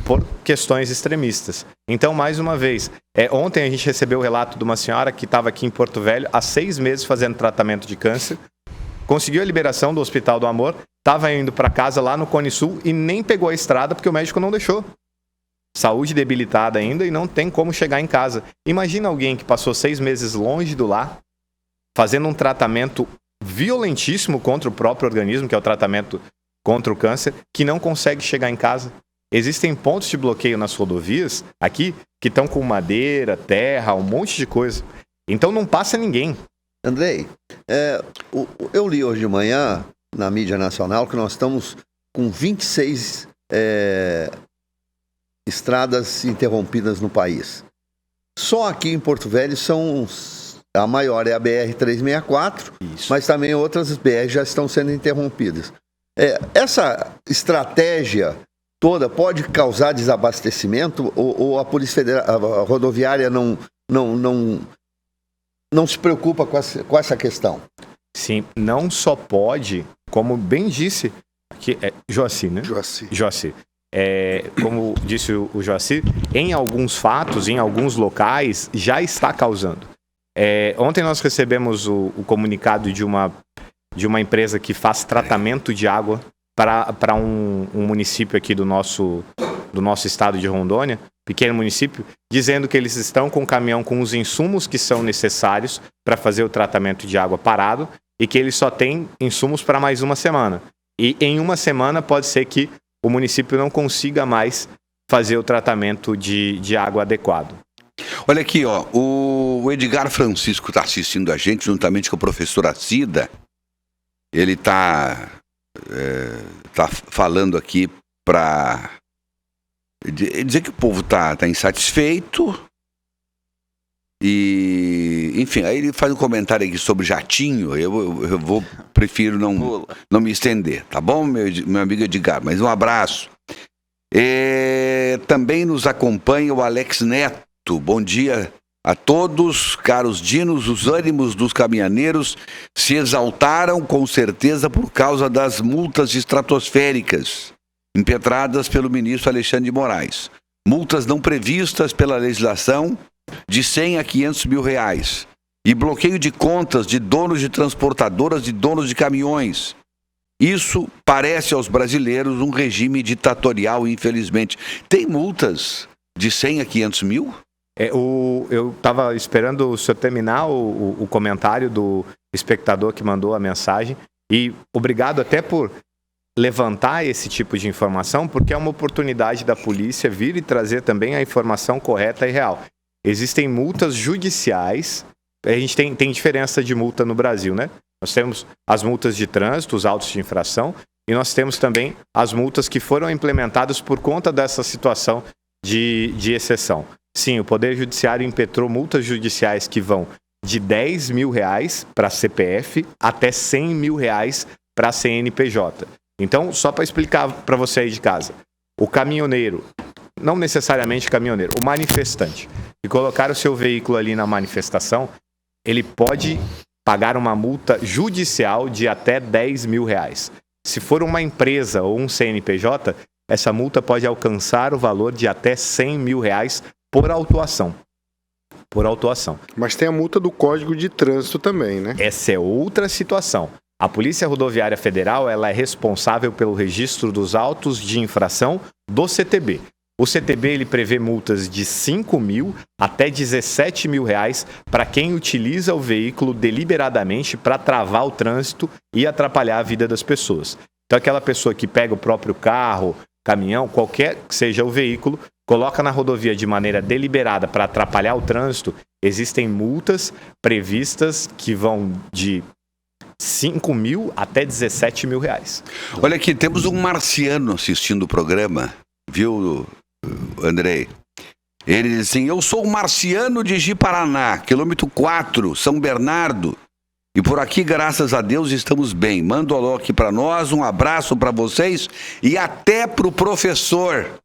por questões extremistas. Então, mais uma vez, ontem a gente recebeu o relato de uma senhora que estava aqui em Porto Velho há 6 meses fazendo tratamento de câncer, conseguiu a liberação do Hospital do Amor, estava indo para casa lá no Cone Sul e nem pegou a estrada porque o médico não deixou. Saúde debilitada ainda e não tem como chegar em casa. Imagina alguém que passou 6 meses longe do lar, fazendo um tratamento violentíssimo contra o próprio organismo, que é o tratamento contra o câncer, que não consegue chegar em casa. Existem pontos de bloqueio nas rodovias aqui que estão com madeira, terra, um monte de coisa. Então não passa ninguém. Andrei, eu li hoje de manhã na mídia nacional que nós estamos com 26 estradas interrompidas no país. Só aqui em Porto Velho a maior é a BR-364, mas também outras BR já estão sendo interrompidas. Essa estratégia toda pode causar desabastecimento ou a Polícia Federal, a rodoviária não se preocupa com essa questão? Sim, não só pode, como bem disse aqui, Joaci, né? Joaci. Como disse o Joaci, em alguns fatos, em alguns locais, já está causando. Ontem nós recebemos o comunicado de uma empresa que faz tratamento de água para um município aqui do nosso estado de Rondônia, pequeno município, dizendo que eles estão com um caminhão com os insumos que são necessários para fazer o tratamento de água parado e que eles só têm insumos para mais uma semana. E em uma semana pode ser que o município não consiga mais fazer o tratamento de água adequado. Olha aqui, ó, o Edgar Francisco está assistindo a gente, juntamente com a professora Cida. Ele está falando aqui para dizer que o povo está insatisfeito. E, enfim, aí ele faz um comentário aqui sobre jatinho. Eu prefiro não me estender, tá bom, meu amigo Edgar? Mas um abraço. também nos acompanha o Alex Neto. Bom dia a todos, caros dinos. Os ânimos dos caminhoneiros se exaltaram com certeza por causa das multas estratosféricas impetradas pelo ministro Alexandre de Moraes. Multas não previstas pela legislação de 100 a 500 mil reais. E bloqueio de contas de donos de transportadoras e donos de caminhões. Isso parece aos brasileiros um regime ditatorial, infelizmente. Tem multas de 100 a 500 mil? Eu estava esperando o senhor terminar o comentário do espectador que mandou a mensagem. E obrigado até por levantar esse tipo de informação, porque é uma oportunidade da polícia vir e trazer também a informação correta e real. Existem multas judiciais. A gente tem diferença de multa no Brasil, né? Nós temos as multas de trânsito, os autos de infração, e nós temos também as multas que foram implementadas por conta dessa situação de exceção. Sim, o Poder Judiciário impetrou multas judiciais que vão de 10 mil reais para CPF até 100 mil reais para CNPJ. Então, só para explicar para você aí de casa, o caminhoneiro, não necessariamente caminhoneiro, o manifestante, que colocar o seu veículo ali na manifestação, ele pode pagar uma multa judicial de até 10 mil reais. Se for uma empresa ou um CNPJ, essa multa pode alcançar o valor de até 100 mil reais por autuação. Por autuação. Mas tem a multa do Código de Trânsito também, né? Essa é outra situação. A Polícia Rodoviária Federal ela é responsável pelo registro dos autos de infração do CTB. O CTB ele prevê multas de 5 mil até 17 mil reais para quem utiliza o veículo deliberadamente para travar o trânsito e atrapalhar a vida das pessoas. Então aquela pessoa que pega o próprio carro, caminhão, qualquer que seja o veículo, coloca na rodovia de maneira deliberada para atrapalhar o trânsito, existem multas previstas que vão de 5 mil até 17 mil reais. Olha aqui, temos um marciano assistindo o programa, viu, Andrei? Ele diz assim: eu sou o Marciano de Ji-Paraná, quilômetro 4, São Bernardo. E por aqui, graças a Deus, estamos bem. Manda o alô aqui para nós, um abraço para vocês e até para o professor.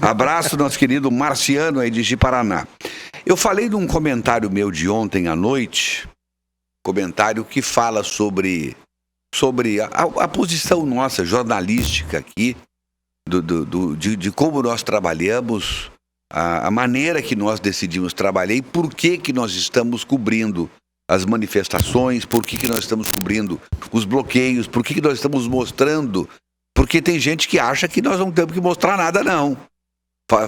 Abraço, nosso querido Marciano aí de Ji-Paraná. Eu falei num comentário meu de ontem à noite, comentário que fala sobre a posição nossa jornalística aqui, de como nós trabalhamos, a maneira que nós decidimos trabalhar e por que nós estamos cobrindo as manifestações, por que nós estamos cobrindo os bloqueios, por que nós estamos mostrando, porque tem gente que acha que nós não temos que mostrar nada, não.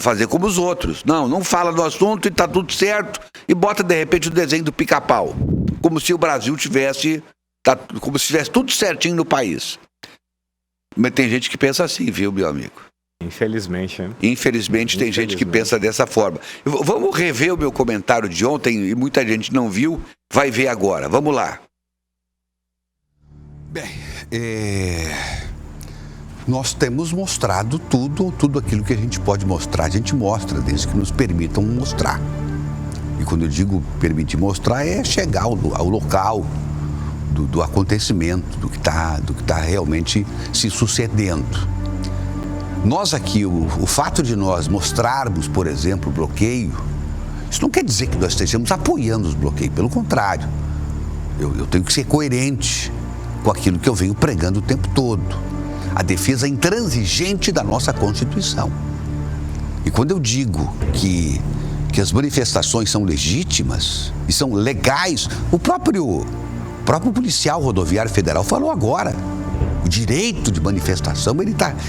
Fazer como os outros. Não fala do assunto e tá tudo certo e bota de repente o desenho do Pica-Pau. Como se o Brasil tivesse tudo certinho no país. Mas tem gente que pensa assim, viu, meu amigo? Infelizmente, né? Infelizmente tem gente que pensa dessa forma. Vamos rever o meu comentário de ontem, e muita gente não viu, vai ver agora. Vamos lá. Bem, nós temos mostrado tudo aquilo que a gente pode mostrar. A gente mostra, desde que nos permitam mostrar. E quando eu digo permitir mostrar, é chegar ao local do acontecimento, do que tá realmente se sucedendo. Nós aqui, o fato de nós mostrarmos, por exemplo, o bloqueio, isso não quer dizer que nós estejamos apoiando os bloqueios, pelo contrário. Eu tenho que ser coerente com aquilo que eu venho pregando o tempo todo. A defesa intransigente da nossa Constituição. E quando eu digo que as manifestações são legítimas e são legais, o próprio policial rodoviário federal falou agora. O direito de manifestação,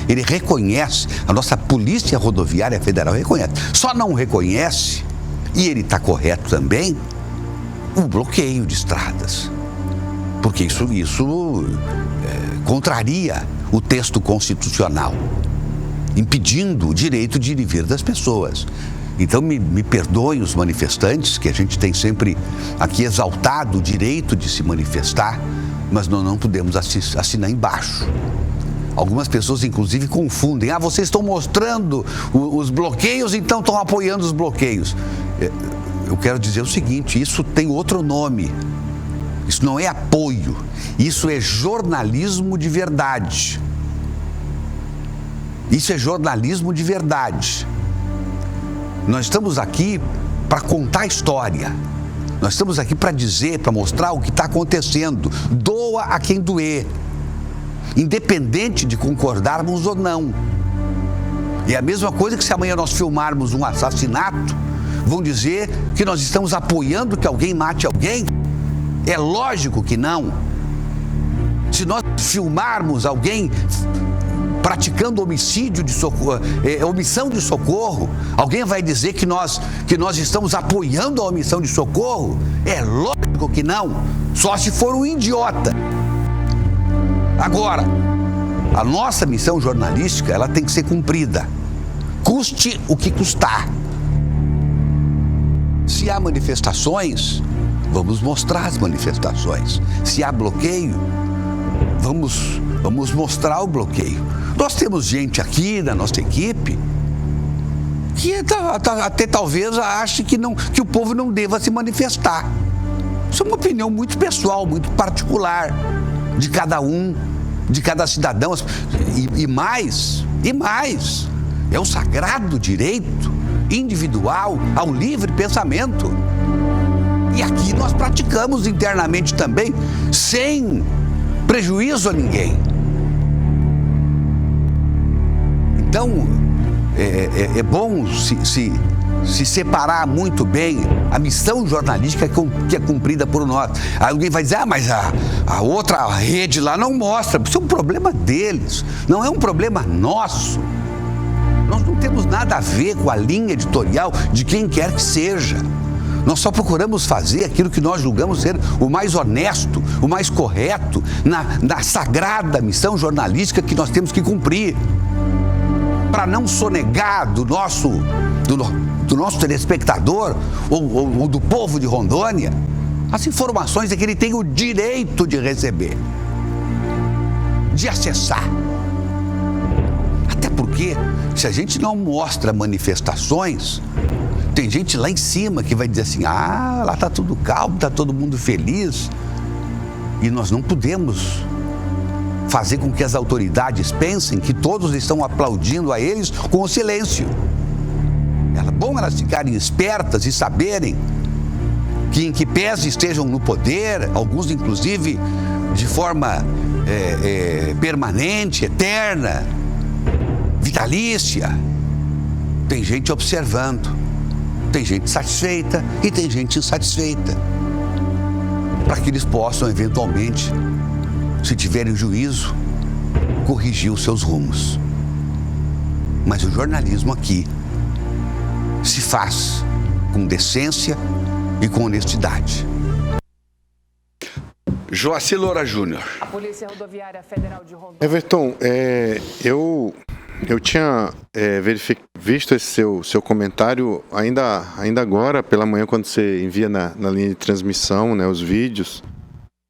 ele reconhece, a nossa Polícia Rodoviária Federal reconhece. Só não reconhece, e ele está correto também, o bloqueio de estradas. Porque isso contraria o texto constitucional, impedindo o direito de ir e vir das pessoas. Então me perdoem os manifestantes, que a gente tem sempre aqui exaltado o direito de se manifestar, mas nós não podemos assinar embaixo. Algumas pessoas, inclusive, confundem. Vocês estão mostrando os bloqueios, então estão apoiando os bloqueios. Eu quero dizer o seguinte, isso tem outro nome. Isso não é apoio, isso é jornalismo de verdade. Isso é jornalismo de verdade. Nós estamos aqui para contar a história. Nós estamos aqui para dizer, para mostrar o que está acontecendo. Doa a quem doer, independente de concordarmos ou não. E é a mesma coisa que se amanhã nós filmarmos um assassinato, vão dizer que nós estamos apoiando que alguém mate alguém? É lógico que não. Se nós filmarmos alguém praticando homicídio de socorro, omissão de socorro, alguém vai dizer que nós estamos apoiando a omissão de socorro? É lógico que não, só se for um idiota. Agora, a nossa missão jornalística, ela tem que ser cumprida, custe o que custar. Se há manifestações, vamos mostrar as manifestações. Se há bloqueio, vamos mostrar o bloqueio. Nós temos gente aqui na nossa equipe que até talvez ache que o povo não deva se manifestar. Isso é uma opinião muito pessoal, muito particular, de cada um, de cada cidadão. E mais, é um sagrado direito individual ao livre pensamento. E aqui nós praticamos internamente também, sem prejuízo a ninguém. Então, é bom se separar muito bem a missão jornalística que é cumprida por nós. Aí alguém vai dizer, mas a outra rede lá não mostra. Isso é um problema deles, não é um problema nosso. Nós não temos nada a ver com a linha editorial de quem quer que seja. Nós só procuramos fazer aquilo que nós julgamos ser o mais honesto, o mais correto, na sagrada missão jornalística que nós temos que cumprir. Para não sonegar do nosso telespectador ou do povo de Rondônia as informações que ele tem o direito de receber, de acessar. Até porque, se a gente não mostra manifestações, tem gente lá em cima que vai dizer assim, lá está tudo calmo, está todo mundo feliz. E nós não podemos fazer com que as autoridades pensem que todos estão aplaudindo a eles com o silêncio. É bom elas ficarem espertas e saberem que, em que pese estejam no poder, alguns inclusive de forma permanente, eterna, vitalícia, tem gente observando, tem gente satisfeita e tem gente insatisfeita, para que eles possam eventualmente, se tiverem juízo, corrigir os seus rumos. Mas o jornalismo aqui se faz com decência e com honestidade. Joaci Loura Júnior. A Polícia Rodoviária Federal de Rondônia. Everton, eu tinha visto esse seu comentário ainda agora pela manhã, quando você envia na linha de transmissão, né, os vídeos.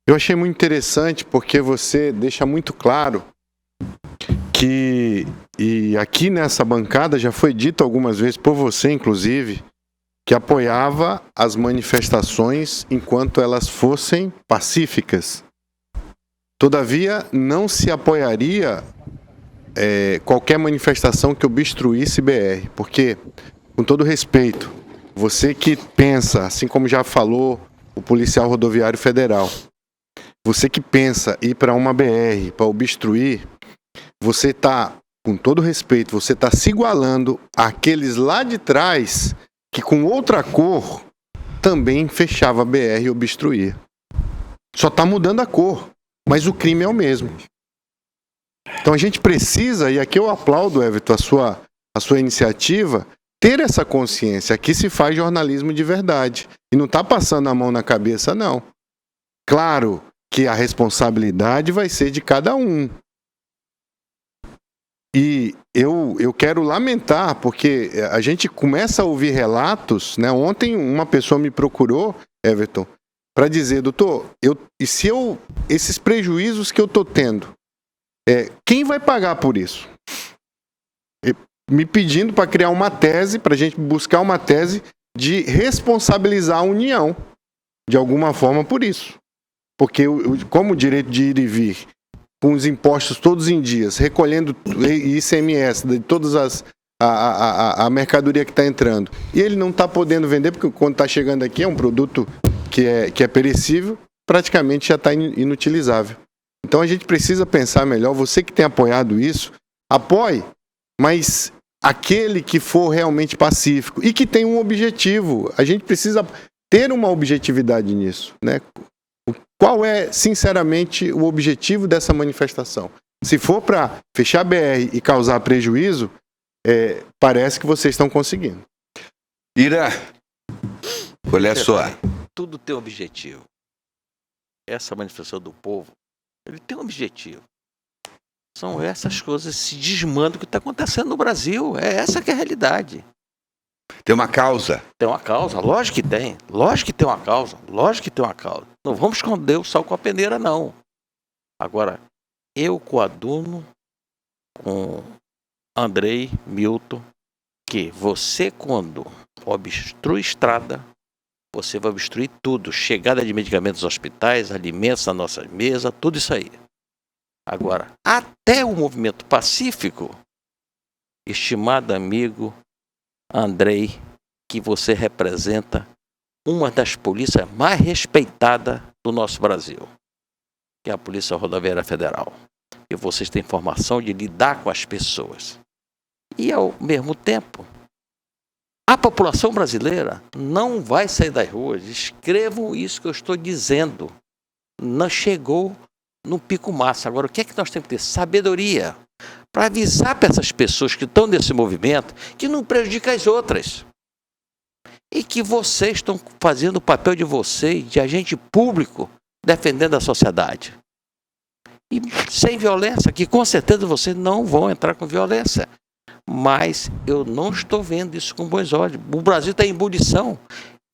Eu achei muito interessante porque você deixa muito claro que, e aqui nessa bancada já foi dito algumas vezes por você, inclusive, que apoiava as manifestações enquanto elas fossem pacíficas. Todavia, não se apoiaria qualquer manifestação que obstruísse BR, porque, com todo respeito, você que pensa, assim como já falou o policial rodoviário federal, você que pensa ir para uma BR para obstruir, você está, com todo respeito, você está se igualando àqueles lá de trás que com outra cor também fechava a BR e obstruía. Só está mudando a cor, mas o crime é o mesmo. Então a gente precisa, e aqui eu aplaudo, Everton, a sua iniciativa, ter essa consciência. Aqui se faz jornalismo de verdade. E não está passando a mão na cabeça, não. Claro que a responsabilidade vai ser de cada um. E eu quero lamentar, porque a gente começa a ouvir relatos, né? Ontem uma pessoa me procurou, Everton, para dizer, doutor, esses prejuízos que eu estou tendo, quem vai pagar por isso? Me pedindo para criar uma tese, para a gente buscar uma tese de responsabilizar a União, de alguma forma, por isso. Porque como o direito de ir e vir com os impostos todos em dias, recolhendo ICMS de todas a mercadoria que está entrando, e ele não está podendo vender, porque quando está chegando aqui é um produto que é perecível, praticamente já está inutilizável. Então a gente precisa pensar melhor. Você que tem apoiado isso, apoie, mas aquele que for realmente pacífico e que tem um objetivo. A gente precisa ter uma objetividade nisso, né? Qual é, sinceramente, o objetivo dessa manifestação? Se for para fechar a BR e causar prejuízo, parece que vocês estão conseguindo. Ira, qual é a sua? Tudo tem objetivo. Essa manifestação do povo, ele tem um objetivo. São essas coisas, esse desmando que está acontecendo no Brasil. É essa que é a realidade. Tem uma causa. Tem uma causa, lógico que tem. Lógico que tem uma causa. Lógico que tem uma causa. Não vamos esconder o sal com a peneira, não. Agora, eu coaduno com Andrei, Milton, que você, quando obstrui estrada, você vai obstruir tudo. Chegada de medicamentos aos hospitais, alimentos na nossa mesa, tudo isso aí. Agora, até o movimento pacífico, estimado amigo Andrei, que você representa uma das polícias mais respeitadas do nosso Brasil, que é a Polícia Rodoviária Federal. E vocês têm formação de lidar com as pessoas. E, ao mesmo tempo, a população brasileira não vai sair das ruas. Escrevam isso que eu estou dizendo. Não chegou no pico máximo. Agora, o que é que nós temos que ter? Sabedoria para avisar para essas pessoas que estão nesse movimento que não prejudica as outras. E que vocês estão fazendo o papel de vocês, de agente público, defendendo a sociedade. E sem violência, que com certeza vocês não vão entrar com violência. Mas eu não estou vendo isso com bons olhos. O Brasil está em ebulição.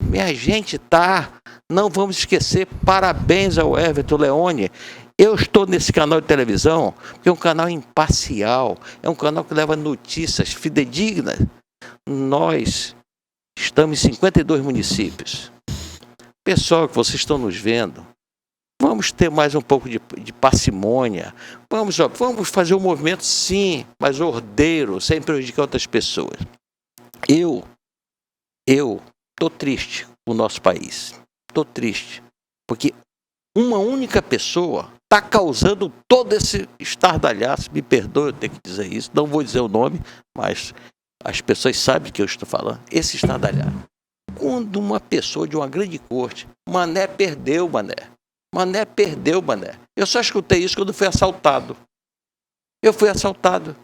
Minha gente está. Não vamos esquecer, parabéns ao Everton Leone. Eu estou nesse canal de televisão, que é um canal imparcial, é um canal que leva notícias fidedignas. Nós estamos em 52 municípios. Pessoal que vocês estão nos vendo, vamos ter mais um pouco de parcimônia. Vamos fazer um movimento, sim, mas ordeiro, sem prejudicar outras pessoas. Eu estou triste com o nosso país. Estou triste, porque uma única pessoa está causando todo esse estardalhaço. Me perdoe eu ter que dizer isso, não vou dizer o nome, mas as pessoas sabem do que eu estou falando. Esse estardalhaço. Quando uma pessoa de uma grande corte, Mané perdeu. Eu só escutei isso quando fui assaltado. Eu fui assaltado.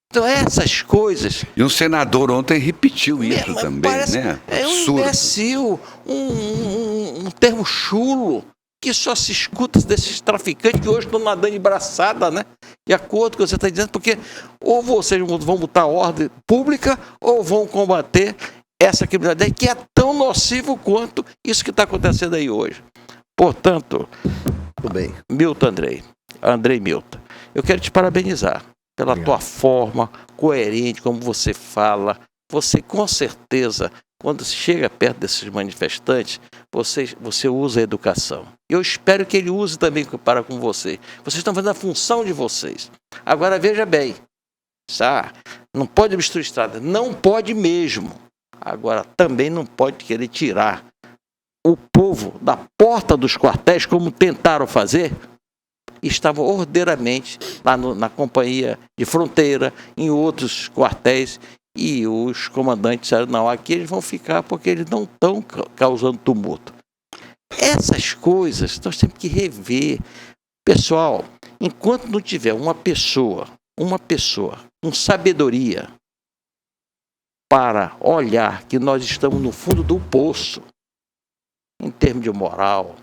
Então essas coisas... E um senador ontem repetiu isso também, né? É um imbecil, um termo chulo, que só se escuta desses traficantes que hoje estão nadando de braçada, né? De acordo com o que você está dizendo, porque ou vocês vão botar ordem pública ou vão combater essa criminalidade que é tão nocivo quanto isso que está acontecendo aí hoje. Portanto, tudo bem. Milton Andrei Milton, eu quero te parabenizar pela tua forma coerente, como você fala. Você, com certeza, quando chega perto desses manifestantes, você usa a educação. Eu espero que ele use também para com você. Vocês estão fazendo a função de vocês. Agora, veja bem, não pode obstruir estrada, não pode mesmo. Agora, também não pode querer tirar o povo da porta dos quartéis, como tentaram fazer. Estavam ordeiramente lá na companhia de fronteira, em outros quartéis, e os comandantes disseram, não, aqui eles vão ficar porque eles não estão causando tumulto. Essas coisas nós temos que rever. Pessoal, enquanto não tiver uma pessoa com sabedoria para olhar que nós estamos no fundo do poço, em termos de moral,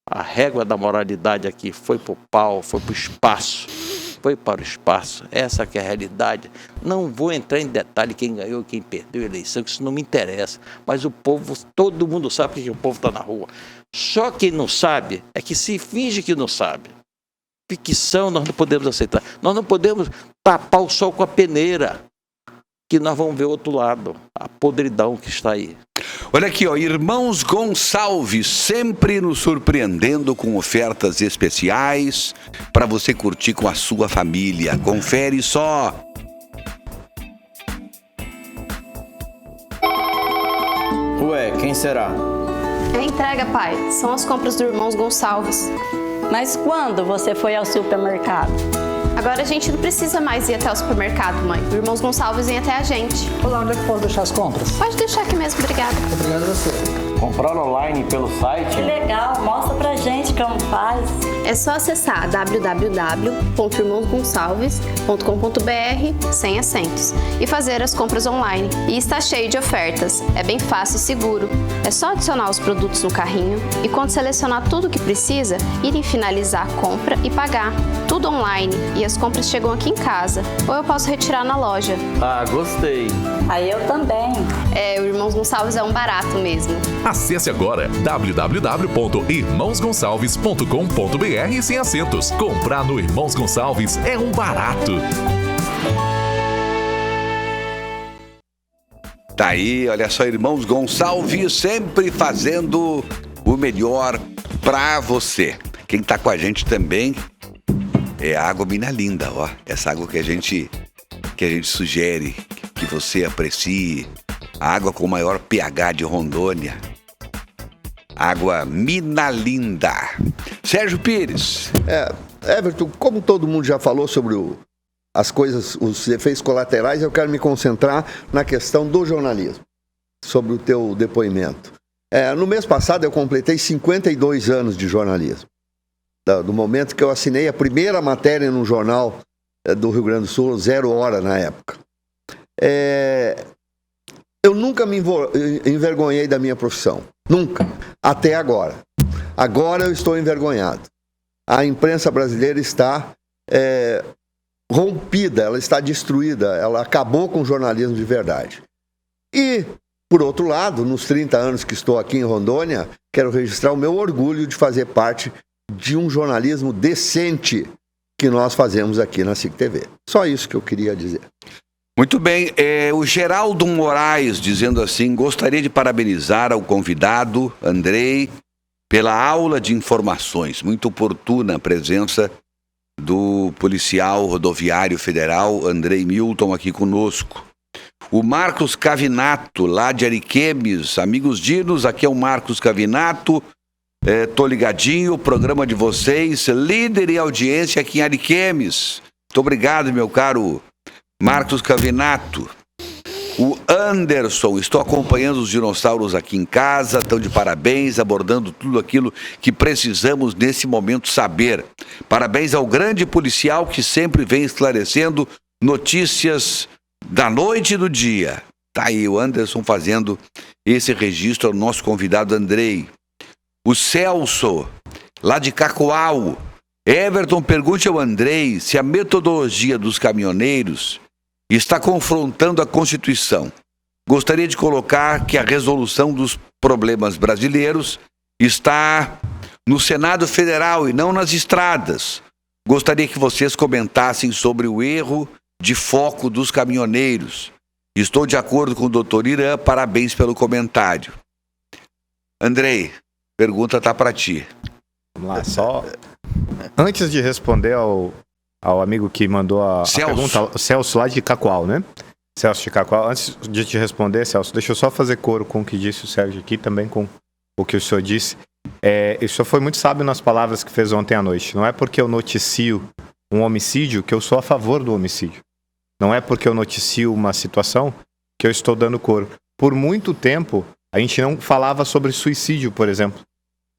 a régua da moralidade aqui foi para o pau, foi para o espaço. Essa que é a realidade. Não vou entrar em detalhe quem ganhou, quem perdeu a eleição, que isso não me interessa. Mas o povo, todo mundo sabe que o povo está na rua. Só quem não sabe é que se finge que não sabe. Ficção nós não podemos aceitar. Nós não podemos tapar o sol com a peneira, que nós vamos ver o outro lado, a podridão que está aí. Olha aqui, ó, Irmãos Gonçalves, sempre nos surpreendendo com ofertas especiais para você curtir com a sua família. Confere só. Ué, quem será? É entrega, pai. São as compras do Irmãos Gonçalves. Mas quando você foi ao supermercado? Agora a gente não precisa mais ir até o supermercado, mãe. O Irmãos Gonçalves vem até a gente. Olá, onde é que posso deixar as compras? Pode deixar aqui mesmo, obrigada. Obrigado a você. Comprar online pelo site? Que legal, mostra pra gente como faz. É só acessar www.irmãosgonçalves.com.br sem acentos e fazer as compras online. E está cheio de ofertas. É bem fácil e seguro. É só adicionar os produtos no carrinho e quando selecionar tudo o que precisa, ir em finalizar a compra e pagar. Tudo online e as compras chegam aqui em casa. Ou eu posso retirar na loja. Ah, gostei. Aí eu também. O Irmãos Gonçalves é um barato mesmo. Acesse agora www.irmãosgonçalves.com.br sem acentos. Comprar no Irmãos Gonçalves é um barato. Tá aí, olha só, Irmãos Gonçalves sempre fazendo o melhor pra você. Quem tá com a gente também é a água Minalinda, ó. Essa água que a gente sugere, que você aprecie. A água com o maior pH de Rondônia. Água Minalinda. Sérgio Pires. Everton, como todo mundo já falou sobre as coisas, os efeitos colaterais, eu quero me concentrar na questão do jornalismo, sobre o teu depoimento. No mês passado eu completei 52 anos de jornalismo. Do momento que eu assinei a primeira matéria no jornal do Rio Grande do Sul, 0 Hora na época. Eu nunca me envergonhei da minha profissão. Nunca. Até agora. Agora eu estou envergonhado. A imprensa brasileira está rompida, ela está destruída, ela acabou com o jornalismo de verdade. E, por outro lado, nos 30 anos que estou aqui em Rondônia, quero registrar o meu orgulho de fazer parte de um jornalismo decente que nós fazemos aqui na SIC TV. Só isso que eu queria dizer. Muito bem, o Geraldo Moraes dizendo assim: gostaria de parabenizar ao convidado, Andrei, pela aula de informações. Muito oportuna a presença do policial rodoviário federal, Andrei Milton, aqui conosco. O Marcos Cavinato, lá de Ariquemes. Amigos dinos, aqui é o Marcos Cavinato. Tô ligadinho, o programa de vocês, líder em audiência aqui em Ariquemes. Muito obrigado, meu caro Marcos Cavinato. O Anderson, estou acompanhando os dinossauros aqui em casa, estão de parabéns, abordando tudo aquilo que precisamos nesse momento saber. Parabéns ao grande policial que sempre vem esclarecendo notícias da noite e do dia. Tá aí o Anderson fazendo esse registro ao nosso convidado Andrei. O Celso, lá de Cacoal. Everton, pergunte ao Andrei se a metodologia dos caminhoneiros está confrontando a Constituição. Gostaria de colocar que a resolução dos problemas brasileiros está no Senado Federal e não nas estradas. Gostaria que vocês comentassem sobre o erro de foco dos caminhoneiros. Estou de acordo com o doutor Irã, parabéns pelo comentário. Andrei, pergunta está para ti. Vamos lá, só antes de responder ao amigo que mandou a pergunta, o Celso lá de Cacoal, né? Celso de Cacoal, antes de te responder, Celso, deixa eu só fazer coro com o que disse o Sérgio aqui, também com o que o senhor disse. O senhor foi muito sábio nas palavras que fez ontem à noite. Não é porque eu noticio um homicídio que eu sou a favor do homicídio. Não é porque eu noticio uma situação que eu estou dando coro. Por muito tempo, a gente não falava sobre suicídio, por exemplo.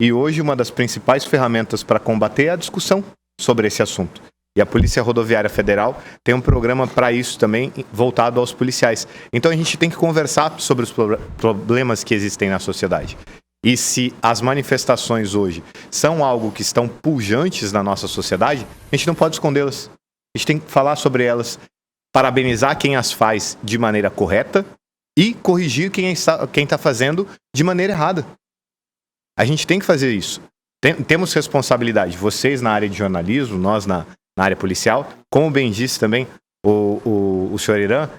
E hoje uma das principais ferramentas para combater é a discussão sobre esse assunto. E a Polícia Rodoviária Federal tem um programa para isso também, voltado aos policiais. Então a gente tem que conversar sobre os problemas que existem na sociedade. E se as manifestações hoje são algo que estão pujantes na nossa sociedade, a gente não pode escondê-las. A gente tem que falar sobre elas, parabenizar quem as faz de maneira correta e corrigir quem está fazendo de maneira errada. A gente tem que fazer isso. Temos responsabilidade. Vocês na área de jornalismo, nós na área policial. Como bem disse também o senhor Irã,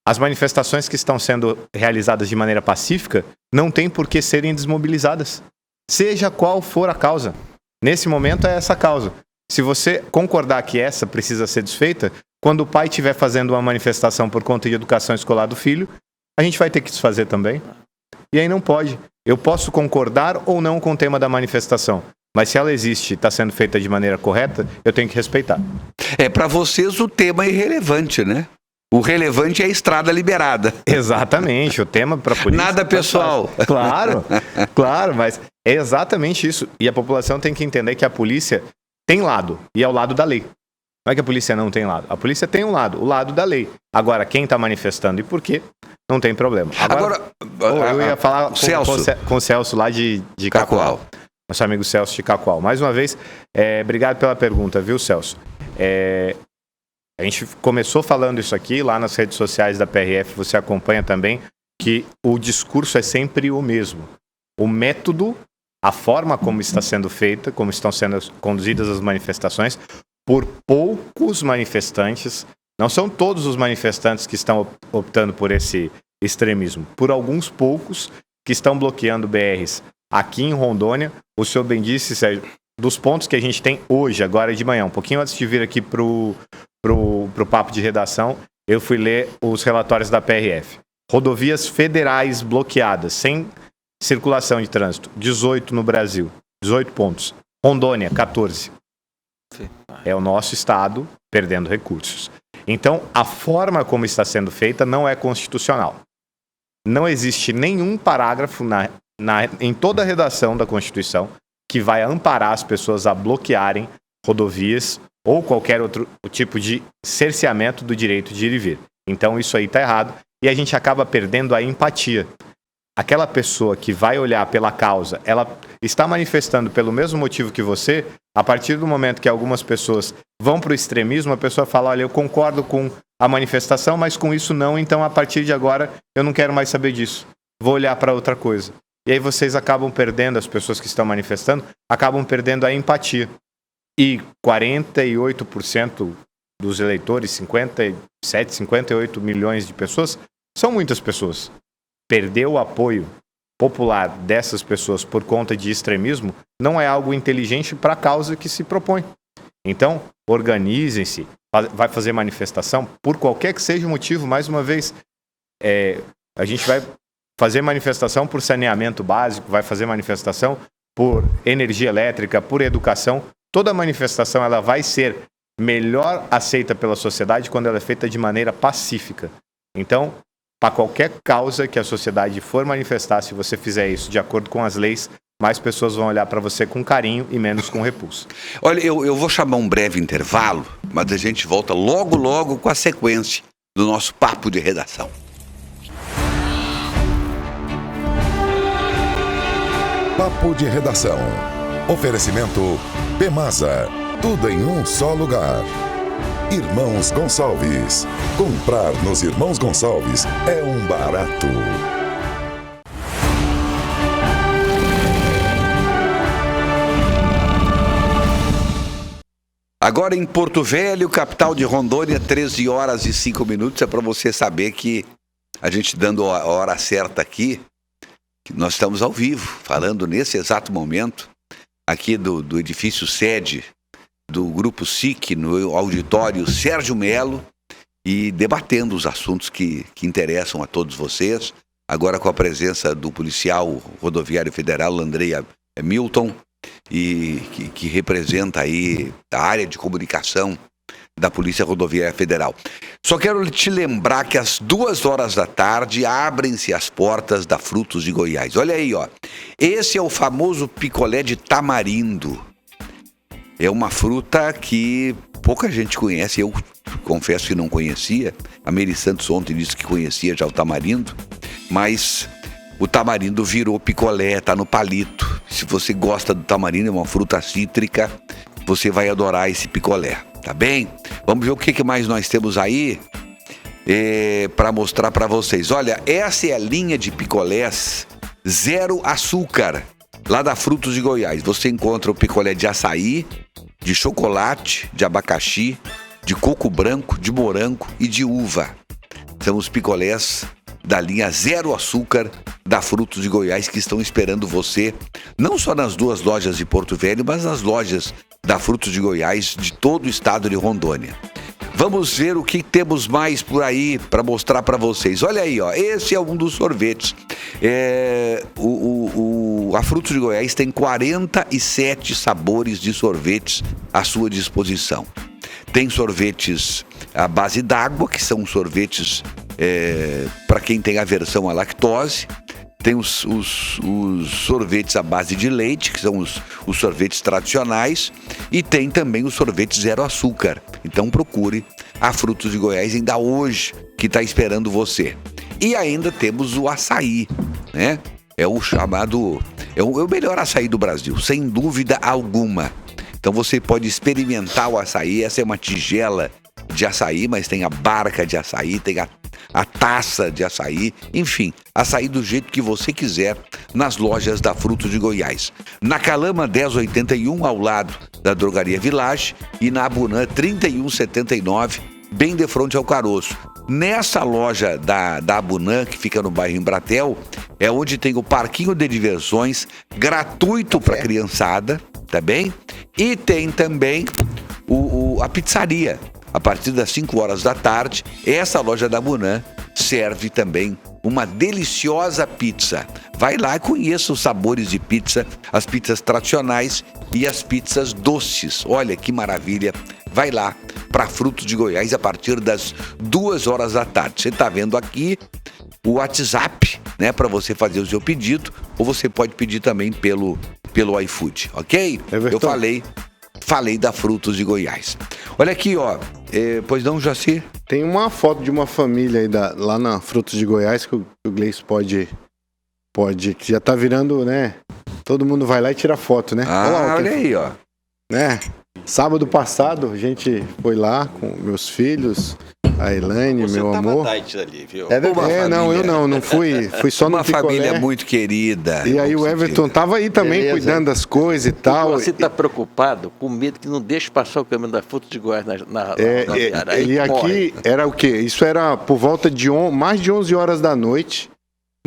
As manifestações que estão sendo realizadas de maneira pacífica não tem por que serem desmobilizadas. Seja qual for a causa. Nesse momento é essa causa. Se você concordar que essa precisa ser desfeita, quando o pai estiver fazendo uma manifestação por conta de educação escolar do filho, a gente vai ter que desfazer também. E aí não pode. Eu posso concordar ou não com o tema da manifestação, mas se ela existe e está sendo feita de maneira correta, eu tenho que respeitar. Para vocês o tema é irrelevante, né? O relevante é a estrada liberada. Exatamente, o tema para a polícia... Nada pessoal. Claro, mas é exatamente isso. E a população tem que entender que a polícia tem lado, e é o lado da lei. Não é que a polícia não tem lado. A polícia tem um lado, o lado da lei. Agora, quem está manifestando e por quê, não tem problema. Agora eu ia falar com o Celso lá de Cacoal. Nosso amigo Celso de Cacoal. Mais uma vez, obrigado pela pergunta, viu, Celso? A gente começou falando isso aqui, lá nas redes sociais da PRF, você acompanha também, que o discurso é sempre o mesmo. O método, a forma como está sendo feita, como estão sendo conduzidas as manifestações, por poucos manifestantes, não são todos os manifestantes que estão optando por esse extremismo, por alguns poucos que estão bloqueando BRs aqui em Rondônia. O senhor bem disse, Sérgio, dos pontos que a gente tem hoje, agora de manhã, um pouquinho antes de vir aqui pro papo de redação, eu fui ler os relatórios da PRF. Rodovias federais bloqueadas, sem circulação de trânsito, 18 no Brasil, 18 pontos. Rondônia, 14. É o nosso estado perdendo recursos. Então, a forma como está sendo feita não é constitucional. Não existe nenhum parágrafo em toda a redação da Constituição que vai amparar as pessoas a bloquearem rodovias ou qualquer outro tipo de cerceamento do direito de ir e vir. Então, isso aí está errado e a gente acaba perdendo a empatia. Aquela pessoa que vai olhar pela causa, ela está manifestando pelo mesmo motivo que você. A partir do momento que algumas pessoas vão para o extremismo, a pessoa fala, olha, eu concordo com a manifestação, mas com isso não, então a partir de agora eu não quero mais saber disso. Vou olhar para outra coisa. E aí vocês acabam perdendo, as pessoas que estão manifestando, acabam perdendo a empatia. E 48% dos eleitores, 57, 58 milhões de pessoas, são muitas pessoas. Perder o apoio popular dessas pessoas por conta de extremismo não é algo inteligente para a causa que se propõe. Então, organizem-se, vai fazer manifestação, por qualquer que seja o motivo, mais uma vez, a gente vai fazer manifestação por saneamento básico, vai fazer manifestação por energia elétrica, por educação. Toda manifestação ela vai ser melhor aceita pela sociedade quando ela é feita de maneira pacífica. Então, para qualquer causa que a sociedade for manifestar, se você fizer isso de acordo com as leis, mais pessoas vão olhar para você com carinho e menos com repulso. Olha, eu vou chamar um breve intervalo, mas a gente volta logo com a sequência do nosso papo de redação. Papo de redação. Oferecimento Pemasa. Tudo em um só lugar. Irmãos Gonçalves. Comprar nos Irmãos Gonçalves é um barato. Agora em Porto Velho, capital de Rondônia, 13 horas e 5 minutos. É para você saber que a gente dando a hora certa aqui, que nós estamos ao vivo, falando nesse exato momento, aqui do edifício sede do Grupo SIC, no auditório Sérgio Melo, e debatendo os assuntos que interessam a todos vocês, agora com a presença do policial rodoviário federal, Landrei Milton, e que representa aí a área de comunicação da Polícia Rodoviária Federal. Só quero te lembrar que às 2h da tarde abrem-se as portas da Frutos de Goiás. Olha aí, ó. Esse é o famoso picolé de tamarindo. É uma fruta que pouca gente conhece, eu confesso que não conhecia. A Mary Santos ontem disse que conhecia já o tamarindo, mas o tamarindo virou picolé, tá no palito. Se você gosta do tamarindo, é uma fruta cítrica, você vai adorar esse picolé, tá bem? Vamos ver o que mais nós temos aí para mostrar para vocês. Olha, essa é a linha de picolés zero açúcar, lá da Frutos de Goiás. Você encontra o picolé de açaí, de chocolate, de abacaxi, de coco branco, de morango e de uva. São os picolés da linha Zero Açúcar da Frutos de Goiás que estão esperando você, não só nas 2 lojas de Porto Velho, mas nas lojas da Frutos de Goiás de todo o estado de Rondônia. Vamos ver o que temos mais por aí para mostrar para vocês. Olha aí, ó, esse é um dos sorvetes. A Frutos de Goiás tem 47 sabores de sorvetes à sua disposição. Tem sorvetes à base d'água, que são sorvetes para quem tem aversão à lactose. Tem os sorvetes à base de leite, que são os sorvetes tradicionais. E tem também os sorvetes zero açúcar. Então procure a Frutos de Goiás ainda hoje, que está esperando você. E ainda temos o açaí, né? É o chamado... É o melhor açaí do Brasil, sem dúvida alguma. Então você pode experimentar o açaí. Essa é uma tigela de açaí, mas tem a barca de açaí, tem a taça de açaí, enfim, açaí do jeito que você quiser nas lojas da Frutos de Goiás. Na Calama 1081, ao lado da Drogaria Village, e na Abunã 3179, bem de frente ao Caroço. Nessa loja da Abunã, que fica no bairro Embratel, é onde tem o parquinho de diversões gratuito para criançada, tá bem? E tem também a pizzaria. A partir das 5 horas da tarde, essa loja da Abunã serve também uma deliciosa pizza. Vai lá e conheça os sabores de pizza, as pizzas tradicionais e as pizzas doces. Olha que maravilha. Vai lá para Frutos de Goiás a partir das 2 horas da tarde. Você está vendo aqui o WhatsApp, né, para você fazer o seu pedido, ou você pode pedir também pelo iFood, ok? Eu falei da Frutos de Goiás. Olha aqui, ó. Pois não, Jaci? Tem uma foto de uma família aí lá na Frutos de Goiás que o Gleice pode, que já tá virando, né? Todo mundo vai lá e tira foto, né? Olha aí, ó. Né? Sábado passado, a gente foi lá com meus filhos, a Elaine, meu amor. Ali, viu? Não fui só no picolé. Uma família muito querida. E aí o Everton tava aí também, cuidando das coisas e tal. Você tá preocupado, com medo que não deixe passar o caminho da Frutos de Goiás na e aqui era o quê? Isso era por volta de mais de 11 horas da noite.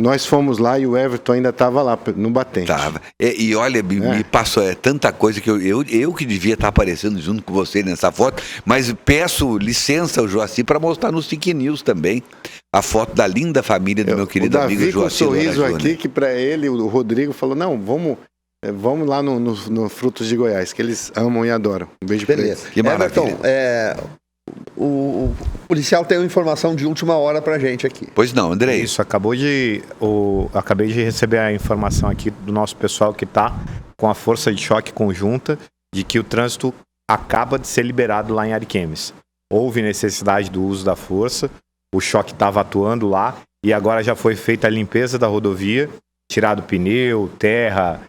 Nós fomos lá e o Everton ainda estava lá no batente. Tava. E olha, me passou tanta coisa que eu que devia estar aparecendo junto com você nessa foto, mas peço licença ao Joaci para mostrar no Stick News também a foto da linda família do meu querido amigo Joaci. O sorriso aqui que para ele, o Rodrigo falou, não, vamos lá no Frutos de Goiás, que eles amam e adoram. Um beijo para eles. Que maravilha. Everton, o policial tem uma informação de última hora pra gente aqui. Pois não, André. Isso, acabei de receber a informação aqui do nosso pessoal que está com a força de choque conjunta de que o trânsito acaba de ser liberado lá em Ariquemes. Houve necessidade do uso da força, o choque estava atuando lá e agora já foi feita a limpeza da rodovia, tirado pneu, terra,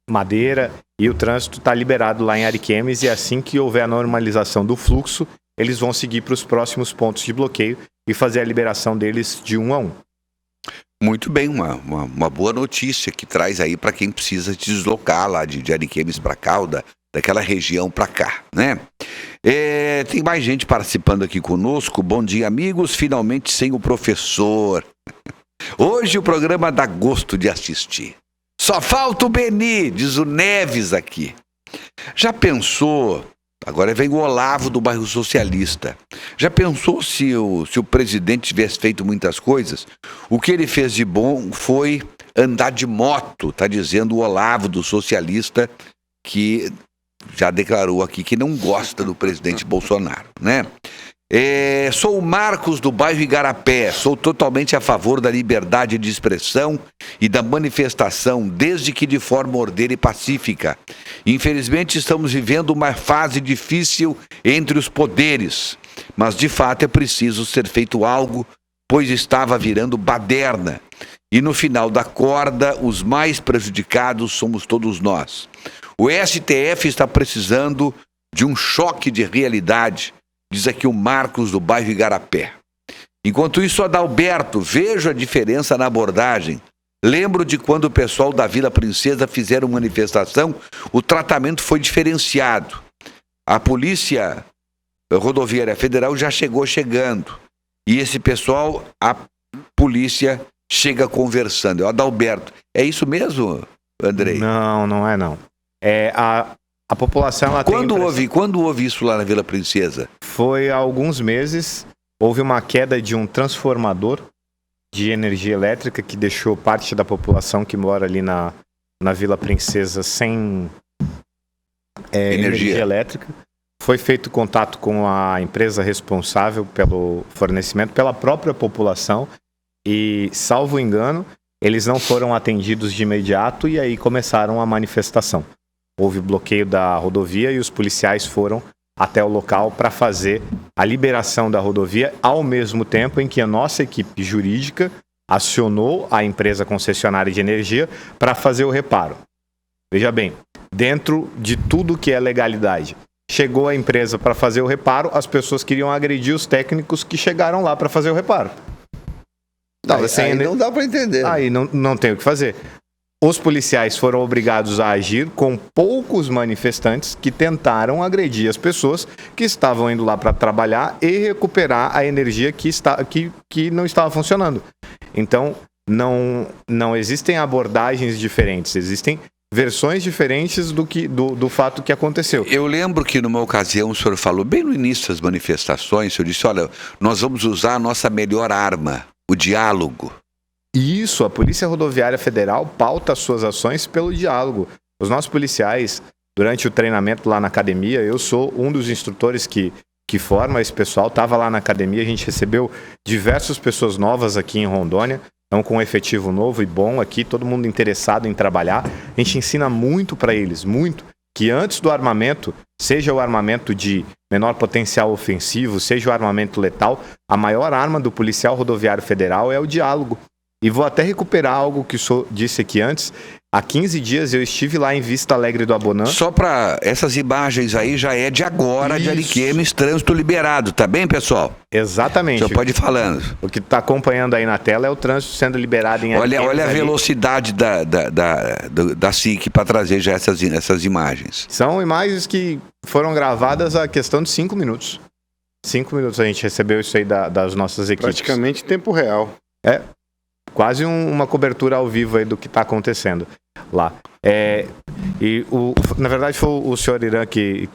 madeira, e o trânsito está liberado lá em Ariquemes, e assim que houver a normalização do fluxo, eles vão seguir para os próximos pontos de bloqueio e fazer a liberação deles de 1 a 1. Muito bem, uma boa notícia que traz aí para quem precisa se deslocar lá de Ariquemes para cá, ou daquela região para cá, né? Tem mais gente participando aqui conosco. Bom dia, amigos, finalmente sem o professor. Hoje o programa dá gosto de assistir. Só falta o Beni, diz o Neves aqui. Já pensou, agora vem o Olavo do bairro Socialista, já pensou se o presidente tivesse feito muitas coisas? O que ele fez de bom foi andar de moto, tá dizendo o Olavo do Socialista, que já declarou aqui que não gosta do presidente Bolsonaro, né? Sou o Marcos do bairro Igarapé, sou totalmente a favor da liberdade de expressão e da manifestação, desde que de forma ordeira e pacífica. Infelizmente estamos vivendo uma fase difícil entre os poderes, mas de fato é preciso ser feito algo, pois estava virando baderna. E no final da corda, os mais prejudicados somos todos nós. O STF está precisando de um choque de realidade, diz aqui o Marcos do bairro Igarapé. Enquanto isso, Adalberto, vejo a diferença na abordagem. Lembro de quando o pessoal da Vila Princesa fizeram manifestação, o tratamento foi diferenciado. A Polícia Rodoviária Federal já chegando. e esse pessoal, a polícia chega conversando. É o Adalberto. É isso mesmo, Andrei? Não, não é não. A população... Ela Quando houve isso lá na Vila Princesa? Foi há alguns meses. Houve uma queda de um transformador de energia elétrica que deixou parte da população que mora ali na Vila Princesa sem energia elétrica. Foi feito contato com a empresa responsável pelo fornecimento, pela própria população, e, salvo engano, eles não foram atendidos de imediato e aí começaram a manifestação. Houve bloqueio da rodovia e os policiais foram até o local para fazer a liberação da rodovia, ao mesmo tempo em que a nossa equipe jurídica acionou a empresa concessionária de energia para fazer o reparo. Veja bem, dentro de tudo que é legalidade, chegou a empresa para fazer o reparo, as pessoas queriam agredir os técnicos que chegaram lá para fazer o reparo. Aí não dá para entender. Aí não tem o que fazer. Os policiais foram obrigados a agir com poucos manifestantes que tentaram agredir as pessoas que estavam indo lá para trabalhar e recuperar a energia que não estava funcionando. Então, não existem abordagens diferentes, existem versões diferentes do fato que aconteceu. Eu lembro que numa ocasião o senhor falou, bem no início das manifestações, o senhor disse, olha, nós vamos usar a nossa melhor arma, o diálogo. Isso, a Polícia Rodoviária Federal pauta as suas ações pelo diálogo. Os nossos policiais, durante o treinamento lá na academia, eu sou um dos instrutores que forma esse pessoal, estava lá na academia, a gente recebeu diversas pessoas novas aqui em Rondônia, então com um efetivo novo e bom aqui, todo mundo interessado em trabalhar. A gente ensina muito para eles, muito, que antes do armamento, seja o armamento de menor potencial ofensivo, seja o armamento letal, a maior arma do policial rodoviário federal é o diálogo. E vou até recuperar algo que o senhor disse aqui antes. Há 15 dias eu estive lá em Vista Alegre do Abonã. Só para essas imagens aí já é de agora, de Ariquemes, trânsito liberado, tá bem, pessoal? Exatamente. O senhor pode ir falando. O que está acompanhando aí na tela é o trânsito sendo liberado em Ariquemes. Olha a velocidade da SIC para trazer já essas imagens. São imagens que foram gravadas a questão de 5 minutos. 5 minutos a gente recebeu isso aí das nossas equipes. Praticamente tempo real. É. Quase uma cobertura ao vivo aí do que está acontecendo lá. Na verdade foi o senhor Irã que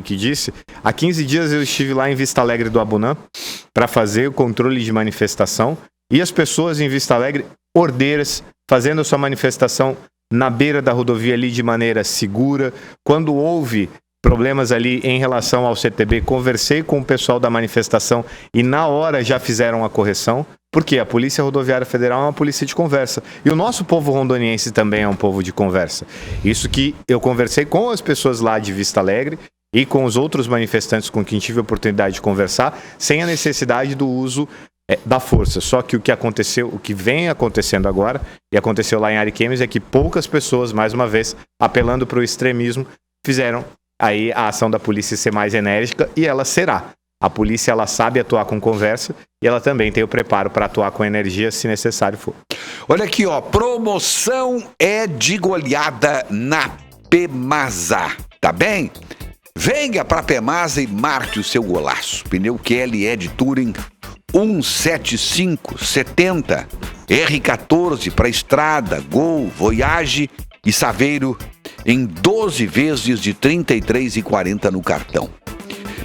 disse. Há 15 dias eu estive lá em Vista Alegre do Abunã para fazer o controle de manifestação e as pessoas em Vista Alegre, ordeiras, fazendo a sua manifestação na beira da rodovia ali de maneira segura. Quando houve problemas ali em relação ao CTB, conversei com o pessoal da manifestação e na hora já fizeram a correção, porque a Polícia Rodoviária Federal é uma polícia de conversa. E o nosso povo rondoniense também é um povo de conversa. Isso que eu conversei com as pessoas lá de Vista Alegre e com os outros manifestantes com quem tive a oportunidade de conversar, sem a necessidade do uso da força. Só que o que aconteceu, o que vem acontecendo agora, e aconteceu lá em Ariquemes, é que poucas pessoas, mais uma vez, apelando para o extremismo, fizeram aí a ação da polícia ser mais enérgica, e ela será. A polícia, ela sabe atuar com conversa e ela também tem o preparo para atuar com energia se necessário for. Olha aqui, ó, promoção é de goleada na Pemasa, tá bem? Venha para Pemasa e marque o seu golaço. Pneu QLE de Touring 17570, R14 para estrada, Gol, Voyage e Saveiro em 12 vezes de R$ 33,40 no cartão.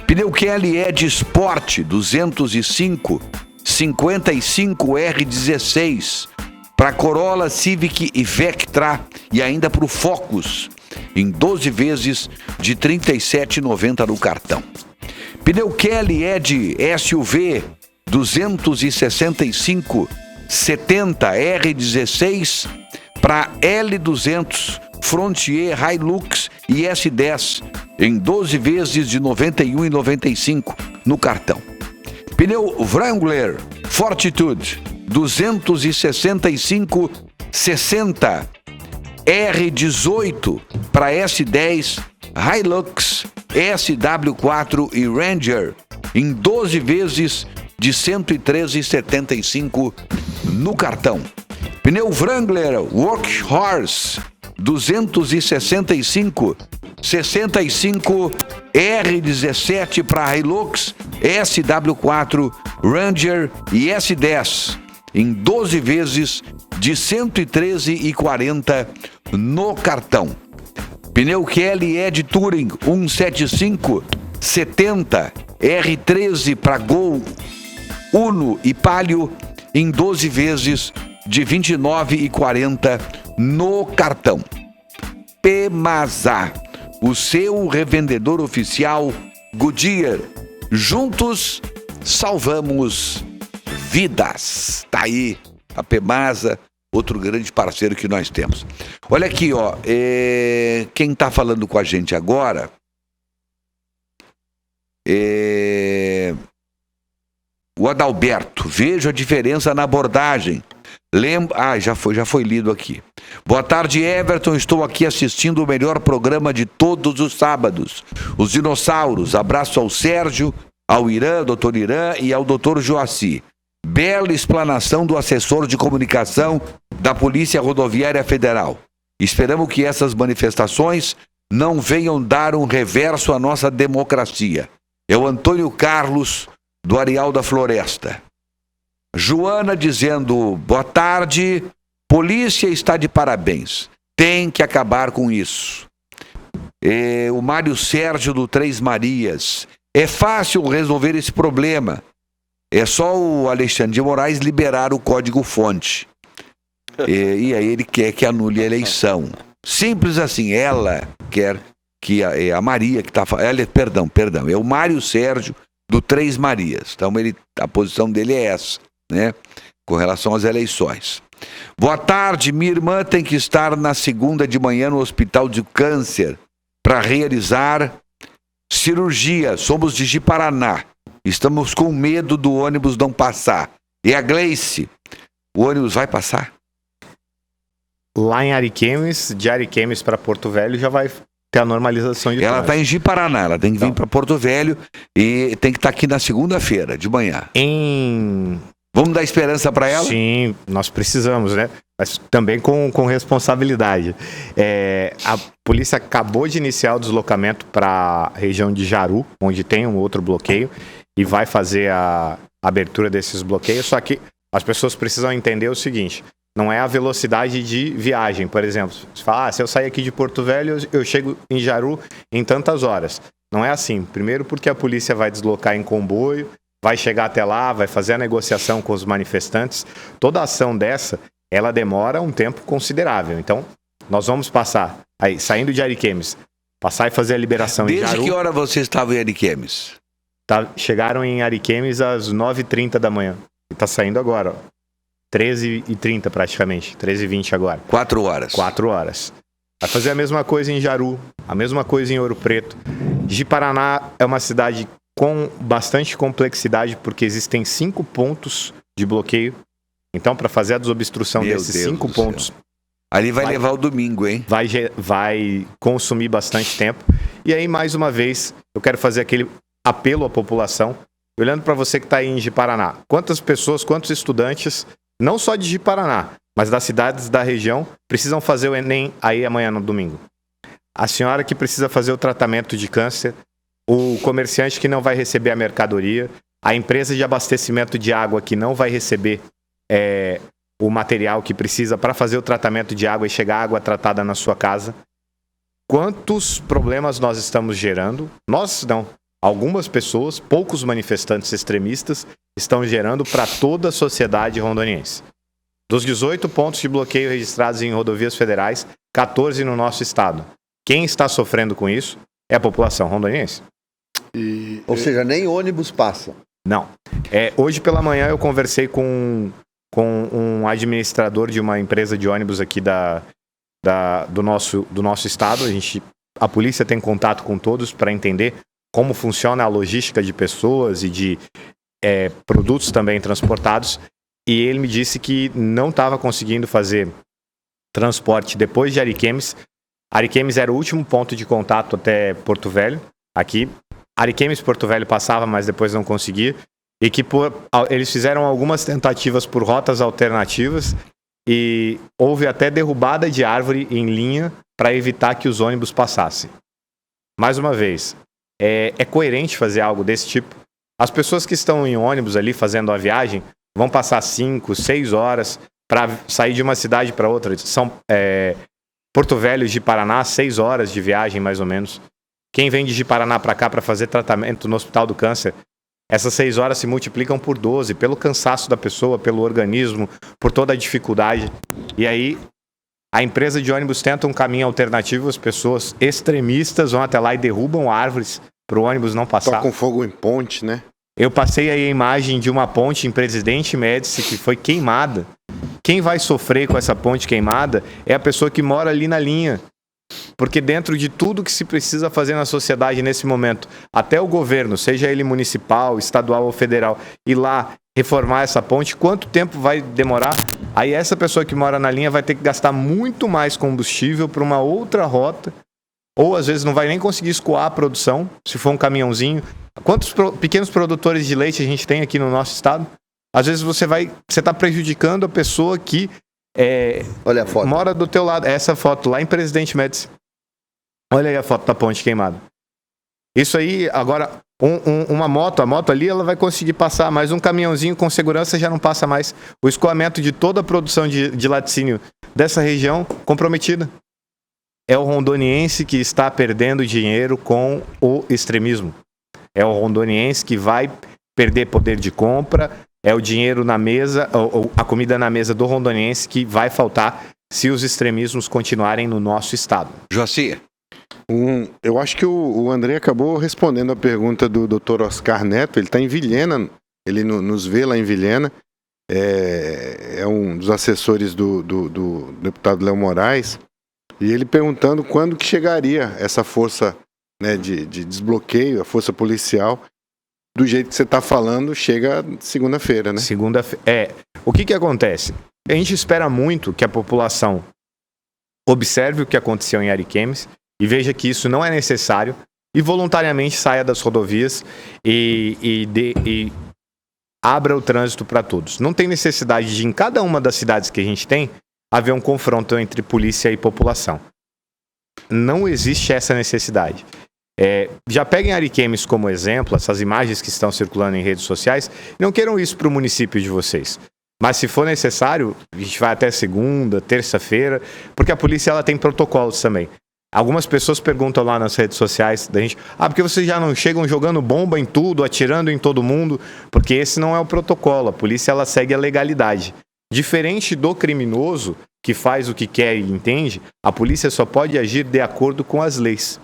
Pneu QLE de esporte 205 55R16 para Corolla, Civic e Vectra e ainda para o Focus em 12 vezes de R$ 37,90 no cartão. Pneu QLE de SUV 265 70R16 para L200, Frontier, Hilux e S10 em 12 vezes de R$ 91,95 no cartão. Pneu Wrangler Fortitude 265 60 R18 para S10, Hilux, SW4 e Ranger em 12 vezes de R$ 113,75 no cartão. Pneu Wrangler Workhorse 265 65 R17 para Hilux, SW4, Ranger e S10 em 12 vezes de R$ 113,40 no cartão. Pneu Kelly Ed Touring 175 70 R13 para Gol, Uno e Palio em 12 vezes de R$ 29,40 no cartão. Pemasa, o seu revendedor oficial Goodyear. Juntos salvamos vidas. Tá aí a Pemasa, outro grande parceiro que nós temos. Olha aqui, ó, quem tá falando com a gente agora o Adalberto. Vejo a diferença na abordagem. Já foi lido aqui. Boa tarde, Everton. Estou aqui assistindo o melhor programa de todos os sábados, Os Dinossauros. Abraço ao Sérgio, ao Irã, doutor Irã e ao doutor Joaci. Bela explanação do assessor de comunicação da Polícia Rodoviária Federal. Esperamos que essas manifestações não venham dar um reverso à nossa democracia. É o Antônio Carlos, do Areal da Floresta. Joana dizendo, boa tarde, polícia está de parabéns, tem que acabar com isso. O Mário Sérgio do Três Marias, é fácil resolver esse problema, é só o Alexandre de Moraes liberar o código-fonte. E aí ele quer que anule a eleição. Simples assim, ela quer que a Maria que está falando, perdão, é o Mário Sérgio do Três Marias. Então a posição dele é essa, né? Com relação às eleições. Boa tarde, minha irmã tem que estar na segunda de manhã no Hospital de Câncer para realizar cirurgia. Somos de Ji-Paraná. Estamos com medo do ônibus não passar. E a Gleice, o ônibus vai passar? Lá em Ariquemes, de Ariquemes para Porto Velho, já vai ter a normalização de Ela está em Ji-Paraná, ela tem que vir para Porto Velho e tem que estar aqui na segunda-feira, de manhã. Vamos dar esperança para ela? Sim, nós precisamos, né? Mas também com responsabilidade. A polícia acabou de iniciar o deslocamento para a região de Jaru, onde tem um outro bloqueio, e vai fazer a abertura desses bloqueios, só que as pessoas precisam entender o seguinte, não é a velocidade de viagem, por exemplo. Você fala, se eu sair aqui de Porto Velho, eu chego em Jaru em tantas horas. Não é assim. Primeiro porque a polícia vai deslocar em comboio, vai chegar até lá, vai fazer a negociação com os manifestantes. Toda ação dessa, ela demora um tempo considerável. Então, nós vamos passar, aí, saindo de Ariquemes, passar e fazer a liberação em Jaru. Desde que hora você estava em Ariquemes? Chegaram em Ariquemes às 9h30 da manhã. E tá saindo agora, ó. 13h30 praticamente, 13h20 agora. 4 horas. 4 horas. Vai fazer a mesma coisa em Jaru, a mesma coisa em Ouro Preto. Ji-Paraná é uma cidade com bastante complexidade, porque existem 5 pontos de bloqueio. Então, para fazer a desobstrução desses 5 pontos... Ali vai levar o domingo, hein? Vai consumir bastante tempo. E aí, mais uma vez, eu quero fazer aquele apelo à população. Olhando para você que está aí em Ji-Paraná, quantas pessoas, quantos estudantes, não só de Ji-Paraná, mas das cidades da região, precisam fazer o Enem aí amanhã no domingo? A senhora que precisa fazer o tratamento de câncer, o comerciante que não vai receber a mercadoria, a empresa de abastecimento de água que não vai receber o material que precisa para fazer o tratamento de água e chegar a água tratada na sua casa. Quantos problemas nós estamos gerando? Nós não. Algumas pessoas, poucos manifestantes extremistas, estão gerando para toda a sociedade rondoniense. Dos 18 pontos de bloqueio registrados em rodovias federais, 14 no nosso estado. Quem está sofrendo com isso é a população rondoniense. Ou seja, nem ônibus passa. Não. Hoje pela manhã eu conversei com um administrador de uma empresa de ônibus aqui do nosso estado. A polícia tem contato com todos para entender como funciona a logística de pessoas e de produtos também transportados. E ele me disse que não estava conseguindo fazer transporte depois de Ariquemes. Ariquemes era o último ponto de contato até Porto Velho. Aqui, Ariquemes, Porto Velho passava, mas depois não conseguia. E que eles fizeram algumas tentativas por rotas alternativas e houve até derrubada de árvore em linha para evitar que os ônibus passassem. Mais uma vez, é coerente fazer algo desse tipo? As pessoas que estão em ônibus ali fazendo a viagem vão passar 5, 6 horas para sair de uma cidade para outra. Porto Velho de Paraná, 6 horas de viagem mais ou menos. Quem vem de Paraná para cá para fazer tratamento no Hospital do Câncer, essas 6 horas se multiplicam por 12, pelo cansaço da pessoa, pelo organismo, por toda a dificuldade. E aí, a empresa de ônibus tenta um caminho alternativo, as pessoas extremistas vão até lá e derrubam árvores para o ônibus não passar. Tocam fogo em ponte, né? Eu passei aí a imagem de uma ponte em Presidente Médici que foi queimada. Quem vai sofrer com essa ponte queimada é a pessoa que mora ali na linha. Porque dentro de tudo que se precisa fazer na sociedade nesse momento, até o governo, seja ele municipal, estadual ou federal, ir lá reformar essa ponte, quanto tempo vai demorar? Aí essa pessoa que mora na linha vai ter que gastar muito mais combustível para uma outra rota, ou às vezes não vai nem conseguir escoar a produção, se for um caminhãozinho. Quantos pequenos produtores de leite a gente tem aqui no nosso estado? Às vezes você está prejudicando a pessoa que olha a foto. Mora do teu lado. Essa foto lá em Presidente Médici. Olha aí a foto da ponte queimada. Isso aí, agora, uma moto, a moto ali, ela vai conseguir passar, mas um caminhãozinho com segurança já não passa mais. O escoamento de toda a produção de laticínio dessa região comprometida. É o rondoniense que está perdendo dinheiro com o extremismo. É o rondoniense que vai perder poder de compra, é o dinheiro na mesa, ou a comida na mesa do rondoniense que vai faltar se os extremismos continuarem no nosso estado. Joaci. Eu acho que o André acabou respondendo a pergunta do Dr. Oscar Neto. Ele está em Vilhena, ele nos vê lá em Vilhena, é um dos assessores do deputado Léo Moraes, e ele perguntando quando que chegaria essa força, né, de desbloqueio, a força policial. Do jeito que você está falando, chega segunda-feira, né? Segunda-feira. O que acontece? A gente espera muito que a população observe o que aconteceu em Ariquemes e veja que isso não é necessário e voluntariamente saia das rodovias e abra o trânsito para todos. Não tem necessidade de, em cada uma das cidades que a gente tem, haver um confronto entre polícia e população. Não existe essa necessidade. Já peguem Ariquemes como exemplo, essas imagens que estão circulando em redes sociais, não queiram isso para o município de vocês. Mas se for necessário, a gente vai até segunda, terça-feira, porque a polícia ela tem protocolos também. Algumas pessoas perguntam lá nas redes sociais da gente, porque vocês já não chegam jogando bomba em tudo, atirando em todo mundo? Porque esse não é o protocolo, a polícia ela segue a legalidade. Diferente do criminoso, que faz o que quer e entende, a polícia só pode agir de acordo com as leis.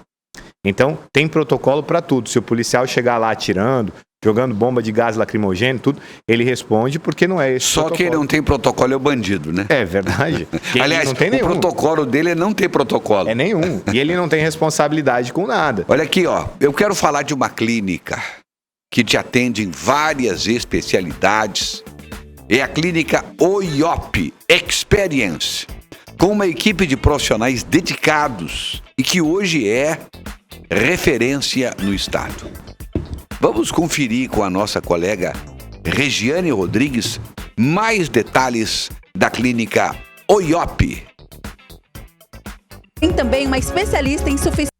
Então, tem protocolo para tudo. Se o policial chegar lá atirando, jogando bomba de gás lacrimogêneo, tudo, ele responde porque não é esse Só protocolo. que ele não tem protocolo, é o bandido, né? É verdade. Aliás, não tem o nenhum. protocolo dele é não ter protocolo. É nenhum. E ele não tem responsabilidade com nada. Olha aqui, eu quero falar de uma clínica que te atende em várias especialidades. É a clínica OIOP Experience, com uma equipe de profissionais dedicados e que hoje é referência no estado. Vamos conferir com a nossa colega Regiane Rodrigues mais detalhes da clínica OIOP. Tem também uma especialista em suficiência.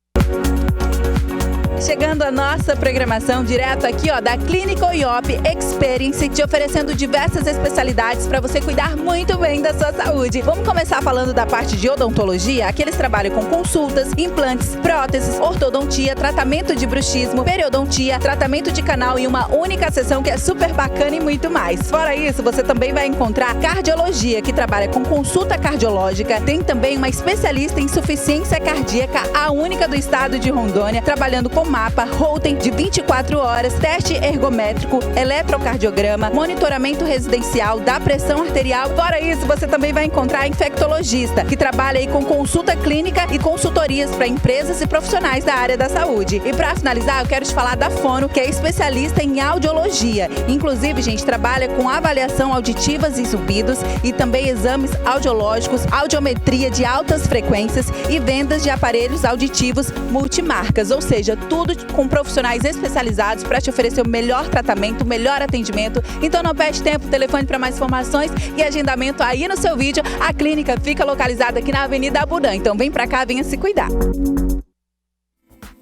Chegando a nossa programação direto aqui, da Clínica OIOP Experience, te oferecendo diversas especialidades para você cuidar muito bem da sua saúde. Vamos começar falando da parte de odontologia. Aqui eles trabalham com consultas, implantes, próteses, ortodontia, tratamento de bruxismo, periodontia, tratamento de canal e uma única sessão que é super bacana e muito mais. Fora isso, você também vai encontrar cardiologia, que trabalha com consulta cardiológica. Tem também uma especialista em insuficiência cardíaca, a única do estado de Rondônia, trabalhando com mapa, Holter de 24 horas, teste ergométrico, eletrocardiograma, monitoramento residencial da pressão arterial. Fora isso, você também vai encontrar infectologista, que trabalha aí com consulta clínica e consultorias para empresas e profissionais da área da saúde. E para finalizar, eu quero te falar da Fono, que é especialista em audiologia. Inclusive, gente, trabalha com avaliação auditivas e zumbidos e também exames audiológicos, audiometria de altas frequências e vendas de aparelhos auditivos multimarcas, ou seja, tudo tudo com profissionais especializados para te oferecer o melhor tratamento, o melhor atendimento. Então não perde tempo, telefone para mais informações e agendamento aí no seu vídeo. A clínica fica localizada aqui na Avenida Abudã, então vem para cá, venha se cuidar.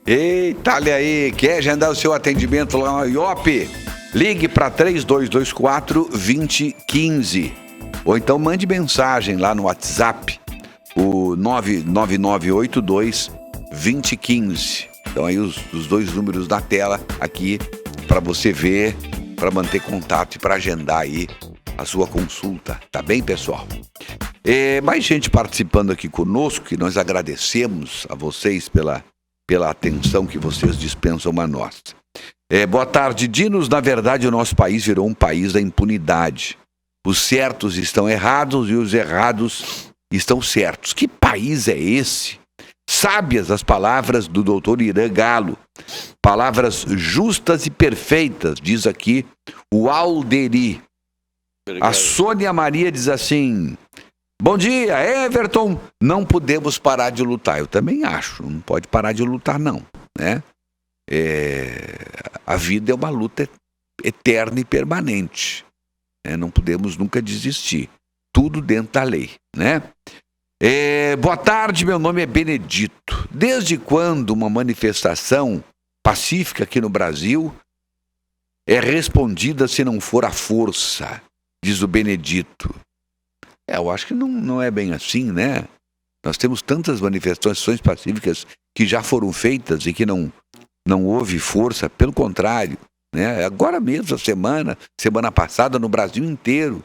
Eita, olha aí, quer agendar o seu atendimento lá no IOP? Ligue para 3224-2015 ou então mande mensagem lá no WhatsApp, o 99982-2015. Então aí os dois números na tela aqui para você ver, para manter contato e para agendar aí a sua consulta, tá bem, pessoal? Mais gente participando aqui conosco, que nós agradecemos a vocês pela atenção que vocês dispensam a nós. Boa tarde, Dinos. Na verdade, o nosso país virou um país da impunidade. Os certos estão errados e os errados estão certos. Que país é esse? Sábias as palavras do doutor Irã Galo. Palavras justas e perfeitas, diz aqui o Alderi. Obrigado. A Sônia Maria diz assim: bom dia, Everton. Não podemos parar de lutar. Eu também acho. Não pode parar de lutar, não, né? A vida é uma luta eterna e permanente. Não podemos nunca desistir. Tudo dentro da lei, né? Boa tarde, meu nome é Benedito. Desde quando uma manifestação pacífica aqui no Brasil é respondida se não for à força? Diz o Benedito. Eu acho que não é bem assim, né? Nós temos tantas manifestações pacíficas que já foram feitas e que não houve força, pelo contrário, né? Agora mesmo, semana passada, no Brasil inteiro,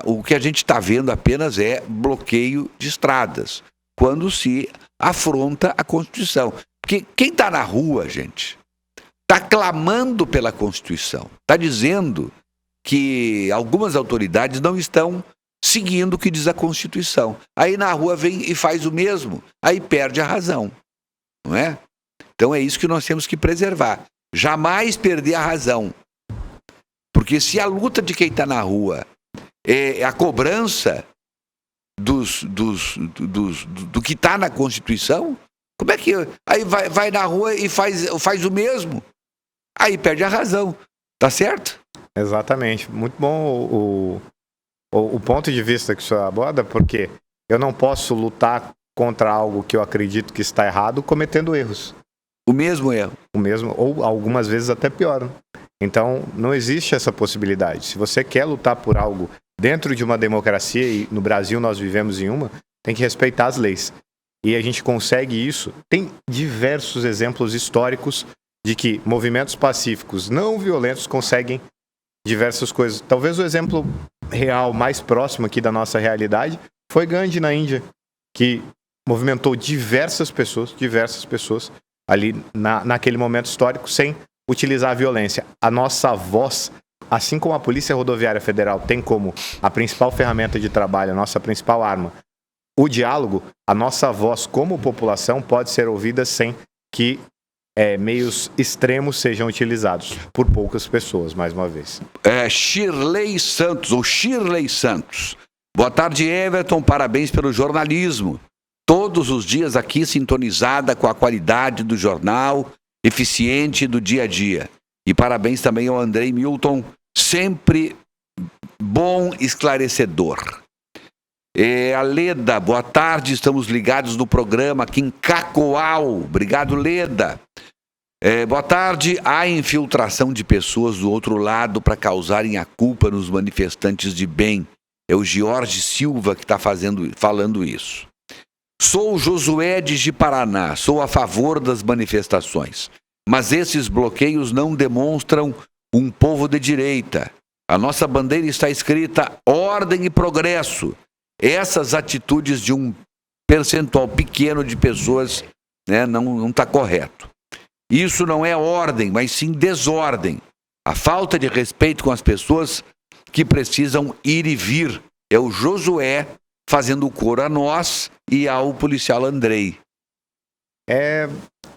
o que a gente está vendo apenas é bloqueio de estradas, quando se afronta a Constituição. Porque quem está na rua, gente, está clamando pela Constituição, está dizendo que algumas autoridades não estão seguindo o que diz a Constituição. Aí na rua vem e faz o mesmo, aí perde a razão, não é? Então é isso que nós temos que preservar. Jamais perder a razão. Porque se a luta de quem está na rua é a cobrança do que está na Constituição, como é que aí vai na rua e faz o mesmo? Aí perde a razão. Tá certo? Exatamente. Muito bom o ponto de vista que o senhor aborda, porque eu não posso lutar contra algo que eu acredito que está errado cometendo erros. O mesmo erro. O mesmo, ou algumas vezes até pior. Então, não existe essa possibilidade. Se você quer lutar por algo dentro de uma democracia, e no Brasil nós vivemos em uma, tem que respeitar as leis. E a gente consegue isso. Tem diversos exemplos históricos de que movimentos pacíficos não violentos conseguem diversas coisas. Talvez o exemplo real mais próximo aqui da nossa realidade foi Gandhi na Índia, que movimentou diversas pessoas ali naquele momento histórico sem utilizar a violência. A nossa voz, assim como a Polícia Rodoviária Federal tem como a principal ferramenta de trabalho, a nossa principal arma, o diálogo, a nossa voz como população pode ser ouvida sem que meios extremos sejam utilizados por poucas pessoas, mais uma vez. Shirley Santos. Boa tarde, Everton. Parabéns pelo jornalismo. Todos os dias aqui sintonizada com a qualidade do jornal, eficiente do dia a dia. E parabéns também ao Andrei Milton, sempre bom, esclarecedor. A Leda, boa tarde, estamos ligados no programa aqui em Cacoal. Obrigado, Leda. Boa tarde, há infiltração de pessoas do outro lado para causarem a culpa nos manifestantes de bem. É o Jorge Silva que está falando isso. Sou o Josué de Paraná, sou a favor das manifestações, mas esses bloqueios não demonstram um povo de direita. A nossa bandeira está escrita ordem e progresso. Essas atitudes de um percentual pequeno de pessoas, né, não está correto. Isso não é ordem, mas sim desordem. A falta de respeito com as pessoas que precisam ir e vir. É o Josué fazendo coro a nós e ao policial Andrei. É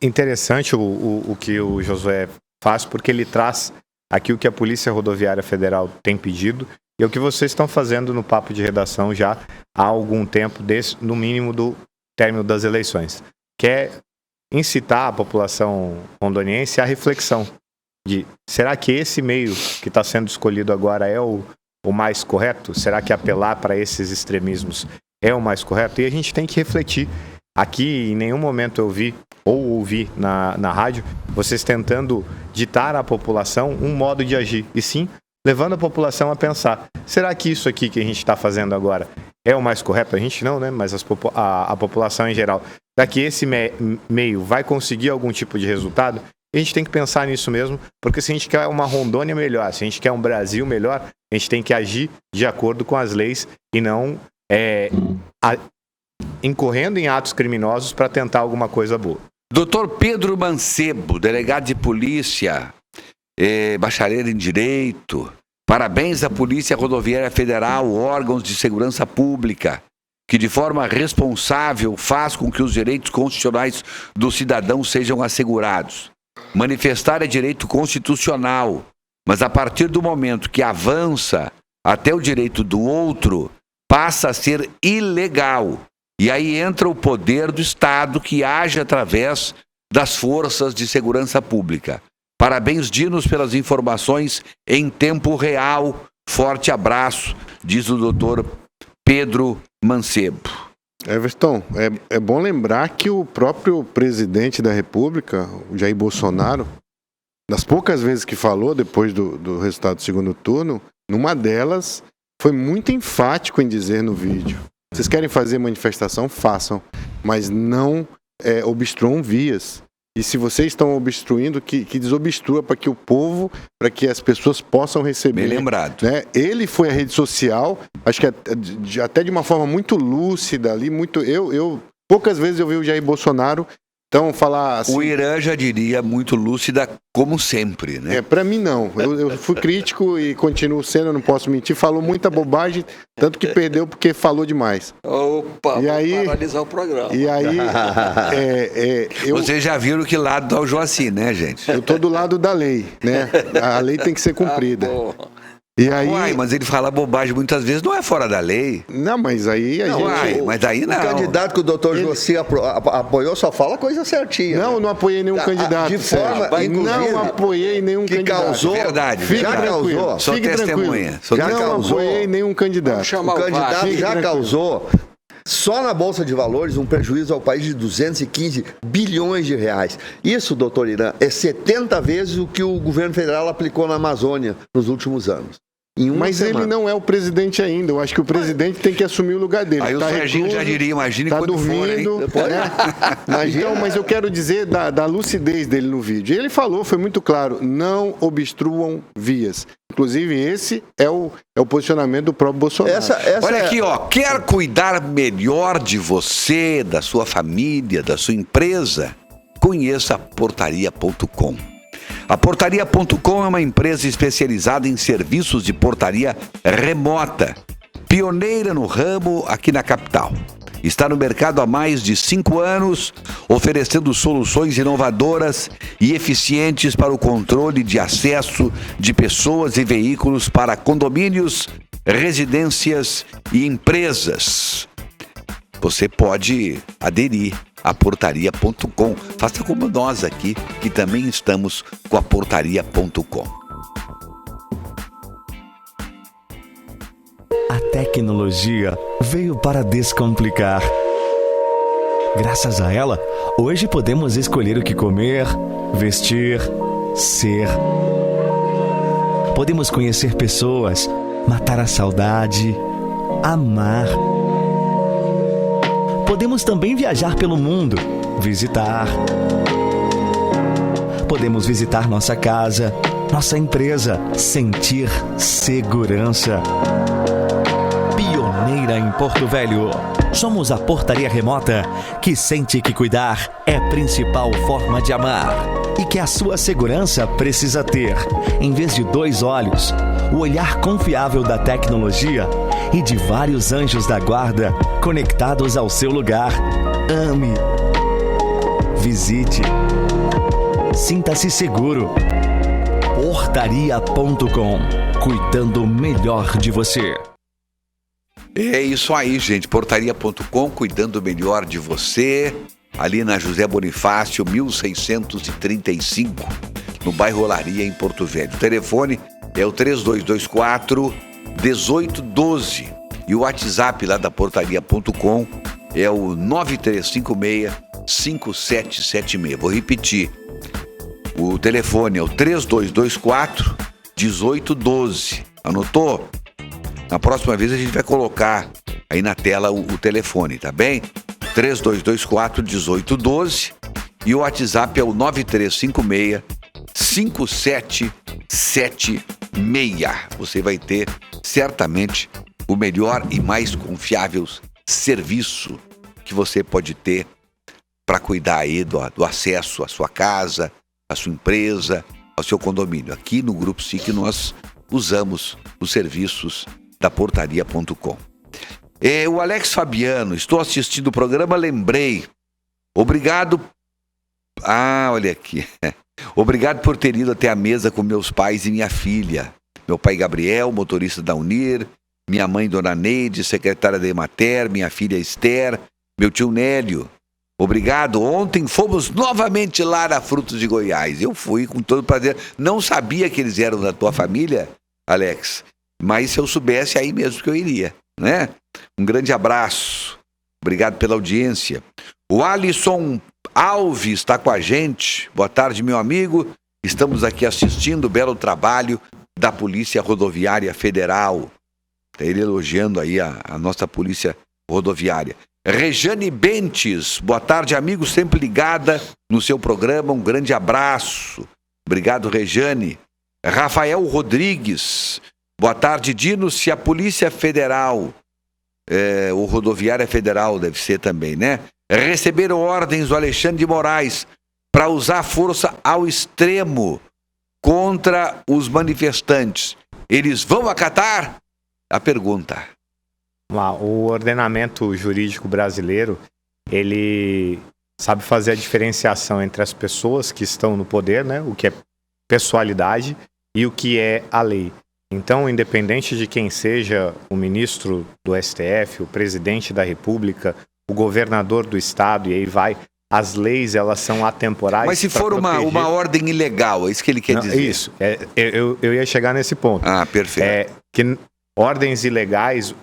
interessante o que o Josué faz, porque ele traz aqui o que a Polícia Rodoviária Federal tem pedido e o que vocês estão fazendo no Papo de Redação já há algum tempo, no mínimo do término das eleições, que é incitar a população rondoniense à reflexão de, será que esse meio que está sendo escolhido agora é o mais correto? Será que apelar para esses extremismos é o mais correto? E a gente tem que refletir. Aqui, em nenhum momento eu vi ou ouvi na rádio vocês tentando ditar à população um modo de agir, e sim levando a população a pensar, será que isso aqui que a gente está fazendo agora é o mais correto? A gente não, né? Mas a população em geral. Será que esse meio vai conseguir algum tipo de resultado? A gente tem que pensar nisso mesmo, porque se a gente quer uma Rondônia melhor, se a gente quer um Brasil melhor, a gente tem que agir de acordo com as leis e não incorrendo em atos criminosos para tentar alguma coisa boa. Doutor Pedro Mancebo, delegado de polícia, bacharel em Direito, parabéns à Polícia Rodoviária Federal, órgãos de segurança pública, que de forma responsável faz com que os direitos constitucionais do cidadão sejam assegurados. Manifestar é direito constitucional, mas a partir do momento que avança até o direito do outro, passa a ser ilegal. E aí entra o poder do Estado que age através das forças de segurança pública. Parabéns, Dinos, pelas informações em tempo real. Forte abraço, diz o doutor Pedro Mancebo. Everton, é bom lembrar que o próprio presidente da República, o Jair Bolsonaro, das poucas vezes que falou depois do resultado do segundo turno, numa delas foi muito enfático em dizer no vídeo: vocês querem fazer manifestação? Façam, mas não obstruam vias. E se vocês estão obstruindo, que desobstrua para que o povo, para que as pessoas possam receber. Bem lembrado. Né? Ele foi à rede social, acho que até de uma forma muito lúcida ali, eu poucas vezes eu vi o Jair Bolsonaro então falar assim. O Irã já diria muito lúcida, como sempre, né? Para mim não. Eu fui crítico e continuo sendo, não posso mentir. Falou muita bobagem, tanto que perdeu porque falou demais. Opa, e aí, paralisar o programa. E aí, Vocês já viram que lado está o Joaci, né, gente? Eu tô do lado da lei, né? A lei tem que ser cumprida. E aí... Uai, mas ele fala bobagem muitas vezes, não é fora da lei. Não, mas aí a gente... mas aí não. O candidato que o doutor Joaci apoiou só fala coisa certinha. Não, não apoiei nenhum candidato. De forma, não apoiei nenhum que candidato. Causou, verdade. Já causou. Sou testemunha. Não apoiei nenhum candidato. O candidato já causou, só na Bolsa de Valores, um prejuízo ao país de 215 bilhões de reais. Isso, doutor Irã, é 70 vezes o que o governo federal aplicou na Amazônia nos últimos anos. Mas ele não é o presidente ainda. Eu acho que o presidente tem que assumir o lugar dele. Aí o Serginho já diria, imagine tá quando dormindo, for, né? Então, mas eu quero dizer da lucidez dele no vídeo. Ele falou, foi muito claro, não obstruam vias. Inclusive, esse é o posicionamento do próprio Bolsonaro. Olha aqui, ó. Quer cuidar melhor de você, da sua família, da sua empresa? Conheça a Portaria.com. A Portaria.com é uma empresa especializada em serviços de portaria remota, pioneira no ramo aqui na capital. Está no mercado há mais de 5 anos, oferecendo soluções inovadoras e eficientes para o controle de acesso de pessoas e veículos para condomínios, residências e empresas. Você pode aderir a Portaria.com. Faça como nós aqui, que também estamos com a Portaria.com. A tecnologia veio para descomplicar. Graças a ela, hoje podemos escolher o que comer, vestir, ser. Podemos conhecer pessoas, matar a saudade, amar. Podemos também viajar pelo mundo, visitar. Podemos visitar nossa casa, nossa empresa, sentir segurança. Pioneira em Porto Velho, somos a Portaria Remota que sente que cuidar é a principal forma de amar e que a sua segurança precisa ter, em vez de 2 olhos, o olhar confiável da tecnologia e de vários anjos da guarda conectados ao seu lugar. Ame. Visite. Sinta-se seguro. Portaria.com. Cuidando melhor de você. É isso aí, gente. Portaria.com, cuidando melhor de você. ali na José Bonifácio, 1635, no bairro Olaria, em Porto Velho. O telefone é o 3224-1812 e o WhatsApp lá da portaria.com é o 9356-5776. Vou repetir, o telefone é o 3224-1812. Anotou? Na próxima vez a gente vai colocar aí na tela o telefone, tá bem? 3224-1812 e o WhatsApp é o 9356-5776. Você vai ter certamente o melhor e mais confiável serviço que você pode ter para cuidar aí do acesso à sua casa, à sua empresa, ao seu condomínio. Aqui no Grupo SIC nós usamos os serviços da portaria.com. O Alex Fabiano, estou assistindo o programa, lembrei. Obrigado. Olha aqui. Obrigado por ter ido até a mesa com meus pais e minha filha. Meu pai Gabriel, motorista da Unir, minha mãe Dona Neide, secretária da Emater, minha filha Esther, meu tio Nélio. Obrigado. Ontem fomos novamente lá na Frutos de Goiás. Eu fui com todo prazer. Não sabia que eles eram da tua família, Alex, mas se eu soubesse, aí mesmo que eu iria, né? Um grande abraço. Obrigado pela audiência. O Alisson Alves está com a gente. Boa tarde, meu amigo. Estamos aqui assistindo o belo trabalho da Polícia Rodoviária Federal. Está ele elogiando aí a nossa Polícia Rodoviária. Rejane Bentes, boa tarde, amigo, sempre ligada no seu programa, um grande abraço. Obrigado, Rejane. Rafael Rodrigues, boa tarde, Dino, se a Polícia Federal, ou Rodoviária Federal deve ser também, né? Receberam ordens do Alexandre de Moraes para usar força ao extremo contra os manifestantes. Eles vão acatar? A pergunta. O ordenamento jurídico brasileiro, ele sabe fazer a diferenciação entre as pessoas que estão no poder, né, o que é pessoalidade e o que é a lei. Então, independente de quem seja o ministro do STF, o presidente da República, o governador do estado, e aí vai, as leis, elas são atemporais. Mas se for uma ordem ilegal, é isso que ele quer dizer? Isso, eu ia chegar nesse ponto. Perfeito. Que ordens ilegais,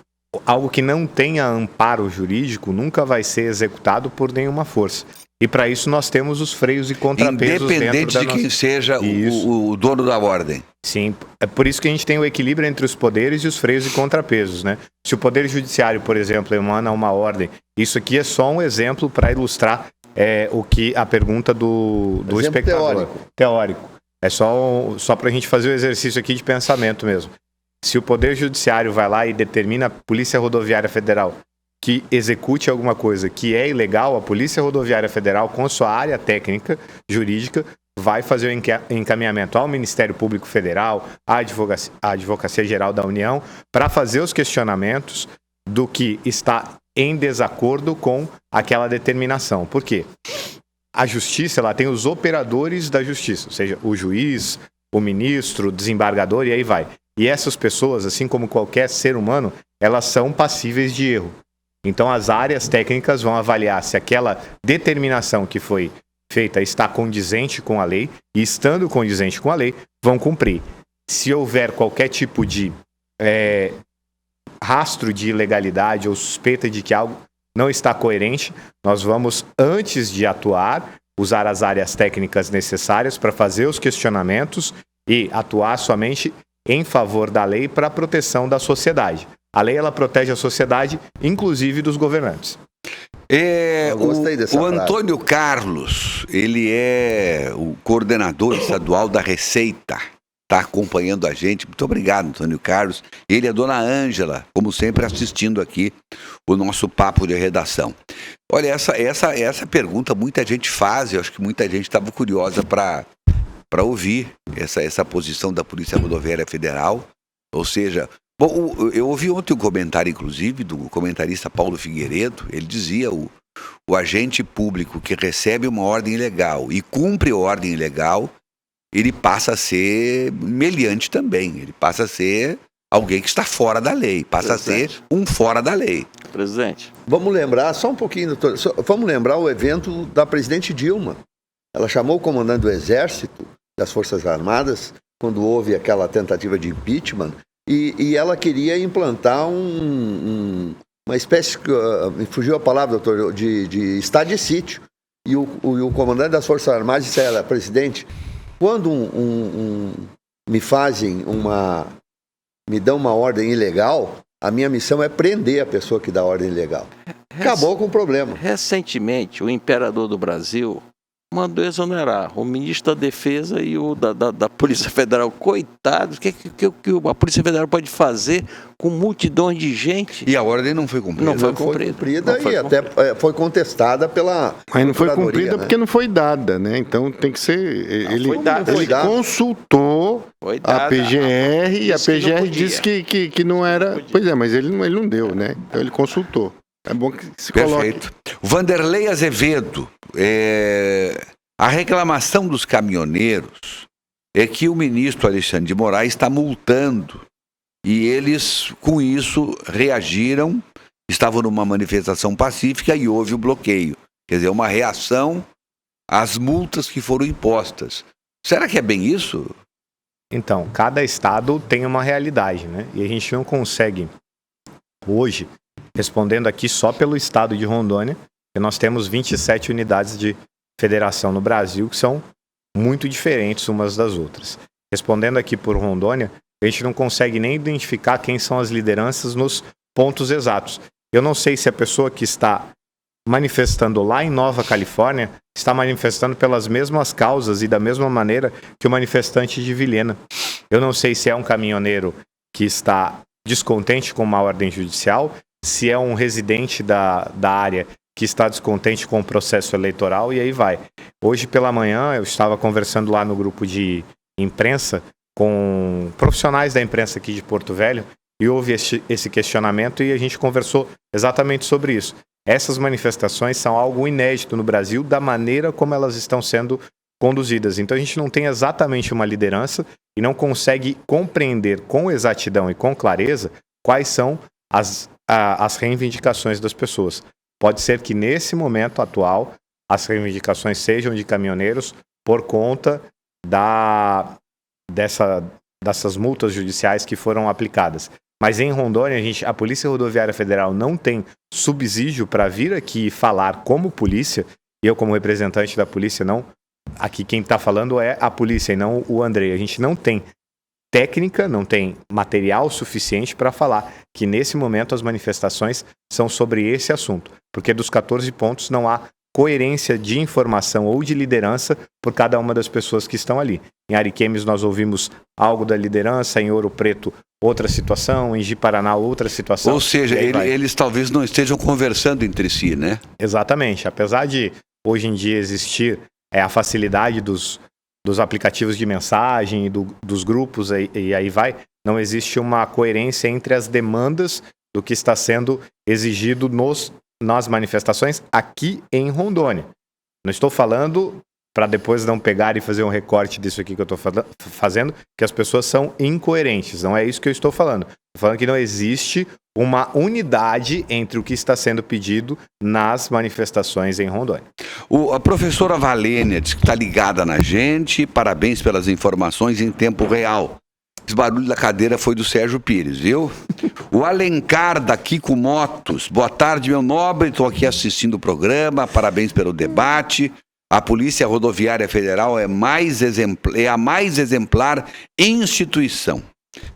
algo que não tenha amparo jurídico, nunca vai ser executado por nenhuma força. E para isso nós temos os freios e contrapesos. Independente de quem seja o dono da ordem. Sim, é por isso que a gente tem o equilíbrio entre os poderes e os freios e contrapesos, né? Se o Poder Judiciário, por exemplo, emana uma ordem, isso aqui é só um exemplo para ilustrar o que a pergunta do espectador. Teórico. É só para a gente fazer o exercício aqui de pensamento mesmo. Se o Poder Judiciário vai lá e determina a Polícia Rodoviária Federal que execute alguma coisa que é ilegal, a Polícia Rodoviária Federal, com sua área técnica, jurídica, vai fazer o encaminhamento ao Ministério Público Federal, à Advocacia Geral da União, para fazer os questionamentos do que está em desacordo com aquela determinação. Por quê? A Justiça, ela tem os operadores da Justiça, ou seja, o juiz, o ministro, o desembargador, e aí vai. E essas pessoas, assim como qualquer ser humano, elas são passíveis de erro. Então as áreas técnicas vão avaliar se aquela determinação que foi feita está condizente com a lei, e estando condizente com a lei, vão cumprir. Se houver qualquer tipo de rastro de ilegalidade ou suspeita de que algo não está coerente, nós vamos, antes de atuar, usar as áreas técnicas necessárias para fazer os questionamentos e atuar somente em favor da lei para a proteção da sociedade. A lei, ela protege a sociedade, inclusive dos governantes. O Antônio Carlos, ele é o coordenador estadual da Receita, está acompanhando a gente. Muito obrigado, Antônio Carlos. Ele e a dona Ângela, como sempre, assistindo aqui o nosso papo de redação. Olha, essa pergunta muita gente faz, eu acho que muita gente estava curiosa para ouvir essa posição da Polícia Rodoviária Federal. Ou seja, bom, eu ouvi ontem um comentário, inclusive, do comentarista Paulo Figueiredo. Ele dizia, o agente público que recebe uma ordem ilegal e cumpre a ordem ilegal, ele passa a ser meliante também. Ele passa a ser alguém que está fora da lei, passa a ser um fora da lei. presidente? Vamos lembrar, só um pouquinho, doutor, vamos lembrar o evento da presidente Dilma. Ela chamou o comandante do Exército, das Forças Armadas, quando houve aquela tentativa de impeachment, e ela queria implantar uma espécie, me fugiu a palavra, doutor, de estado de sítio. E o comandante das Forças Armadas disse a ela: presidente, quando me dão uma ordem ilegal, a minha missão é prender a pessoa que dá a ordem ilegal. Acabou com o problema. Recentemente, o imperador do Brasil mandou exonerar o ministro da Defesa e o da Polícia Federal. Coitados, o que a Polícia Federal pode fazer com multidões de gente? E a ordem não foi cumprida. Não foi cumprida e até foi contestada pela... Mas não foi cumprida, né? Porque não foi dada, né? Então tem que ser... Ele consultou a PGR e a PGR disse que não era... Pois é, mas ele não deu, né? Então ele consultou. É bom que se coloque. Perfeito. Vanderlei Azevedo, a reclamação dos caminhoneiros é que o ministro Alexandre de Moraes está multando e eles, com isso, reagiram, estavam numa manifestação pacífica e houve o bloqueio. Quer dizer, uma reação às multas que foram impostas. Será que é bem isso? Então, cada estado tem uma realidade, né? E a gente não consegue, hoje, respondendo aqui só pelo estado de Rondônia, que nós temos 27 unidades de federação no Brasil, que são muito diferentes umas das outras. Respondendo aqui por Rondônia, a gente não consegue nem identificar quem são as lideranças nos pontos exatos. Eu não sei se a pessoa que está manifestando lá em Nova Califórnia está manifestando pelas mesmas causas e da mesma maneira que o manifestante de Vilhena. Eu não sei se é um caminhoneiro que está descontente com uma ordem judicial, se é um residente da área que está descontente com o processo eleitoral, e aí vai. Hoje pela manhã eu estava conversando lá no grupo de imprensa com profissionais da imprensa aqui de Porto Velho e houve esse questionamento e a gente conversou exatamente sobre isso. Essas manifestações são algo inédito no Brasil da maneira como elas estão sendo conduzidas. Então a gente não tem exatamente uma liderança e não consegue compreender com exatidão e com clareza quais são as reivindicações das pessoas. Pode ser que nesse momento atual as reivindicações sejam de caminhoneiros por conta dessas multas judiciais que foram aplicadas. Mas em Rondônia, a Polícia Rodoviária Federal não tem subsídio para vir aqui falar como polícia, e eu como representante da polícia não... Aqui quem está falando é a polícia e não o Andrei. A gente não tem técnica, não tem material suficiente para falar que nesse momento as manifestações são sobre esse assunto, porque dos 14 pontos não há coerência de informação ou de liderança por cada uma das pessoas que estão ali. Em Ariquemes nós ouvimos algo da liderança, em Ouro Preto outra situação, em Ji-Paraná outra situação. Ou seja, eles talvez não estejam conversando entre si, né? Exatamente, apesar de hoje em dia existir a facilidade dos aplicativos de mensagem e dos grupos, e aí vai, não existe uma coerência entre as demandas do que está sendo exigido nas manifestações aqui em Rondônia. Não estou falando para depois não pegar e fazer um recorte disso aqui que eu estou fazendo, que as pessoas são incoerentes. Não é isso que eu estou falando. Estou falando que não existe uma unidade entre o que está sendo pedido nas manifestações em Rondônia. A professora Valênia diz que está ligada na gente. Parabéns pelas informações em tempo real. Esse barulho da cadeira foi do Sérgio Pires, viu? O Alencar da Kiko Motos. Boa tarde, meu nobre. Estou aqui assistindo o programa. Parabéns pelo debate. A Polícia Rodoviária Federal é a mais exemplar instituição.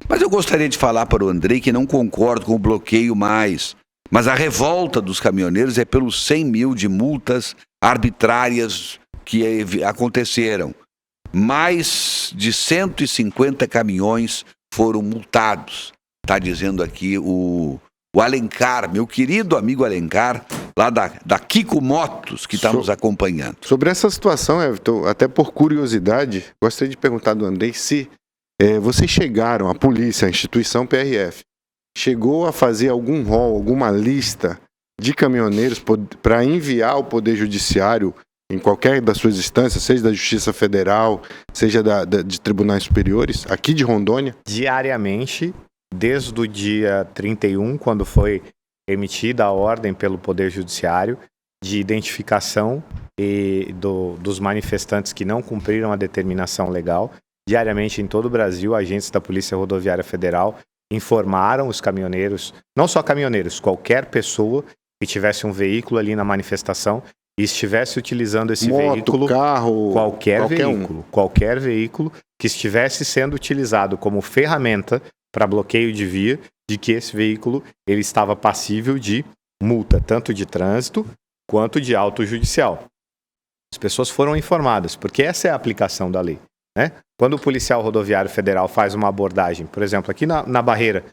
Mas eu gostaria de falar para o Andrei que não concordo com o bloqueio mais. Mas a revolta dos caminhoneiros é pelos 100 mil de multas arbitrárias que aconteceram. Mais de 150 caminhões foram multados. Está dizendo aqui o Alencar, meu querido amigo Alencar, lá da Kiko Motos, que está nos acompanhando. Sobre essa situação, Everton, até por curiosidade, gostaria de perguntar do Andrei se vocês chegaram, a polícia, a instituição PRF, chegou a fazer algum rol, alguma lista de caminhoneiros para enviar ao Poder Judiciário em qualquer das suas instâncias, seja da Justiça Federal, seja de tribunais superiores, aqui de Rondônia? Diariamente, desde o dia 31, quando foi emitida a ordem pelo Poder Judiciário de identificação dos manifestantes que não cumpriram a determinação legal. Diariamente, em todo o Brasil, agentes da Polícia Rodoviária Federal informaram os caminhoneiros, não só caminhoneiros, qualquer pessoa que tivesse um veículo ali na manifestação e estivesse utilizando esse veículo, carro, qualquer veículo que estivesse sendo utilizado como ferramenta para bloqueio de via, de que esse veículo ele estava passível de multa, tanto de trânsito quanto de auto judicial. As pessoas foram informadas, porque essa é a aplicação da lei, né? Quando o policial rodoviário federal faz uma abordagem, por exemplo, aqui na barreira,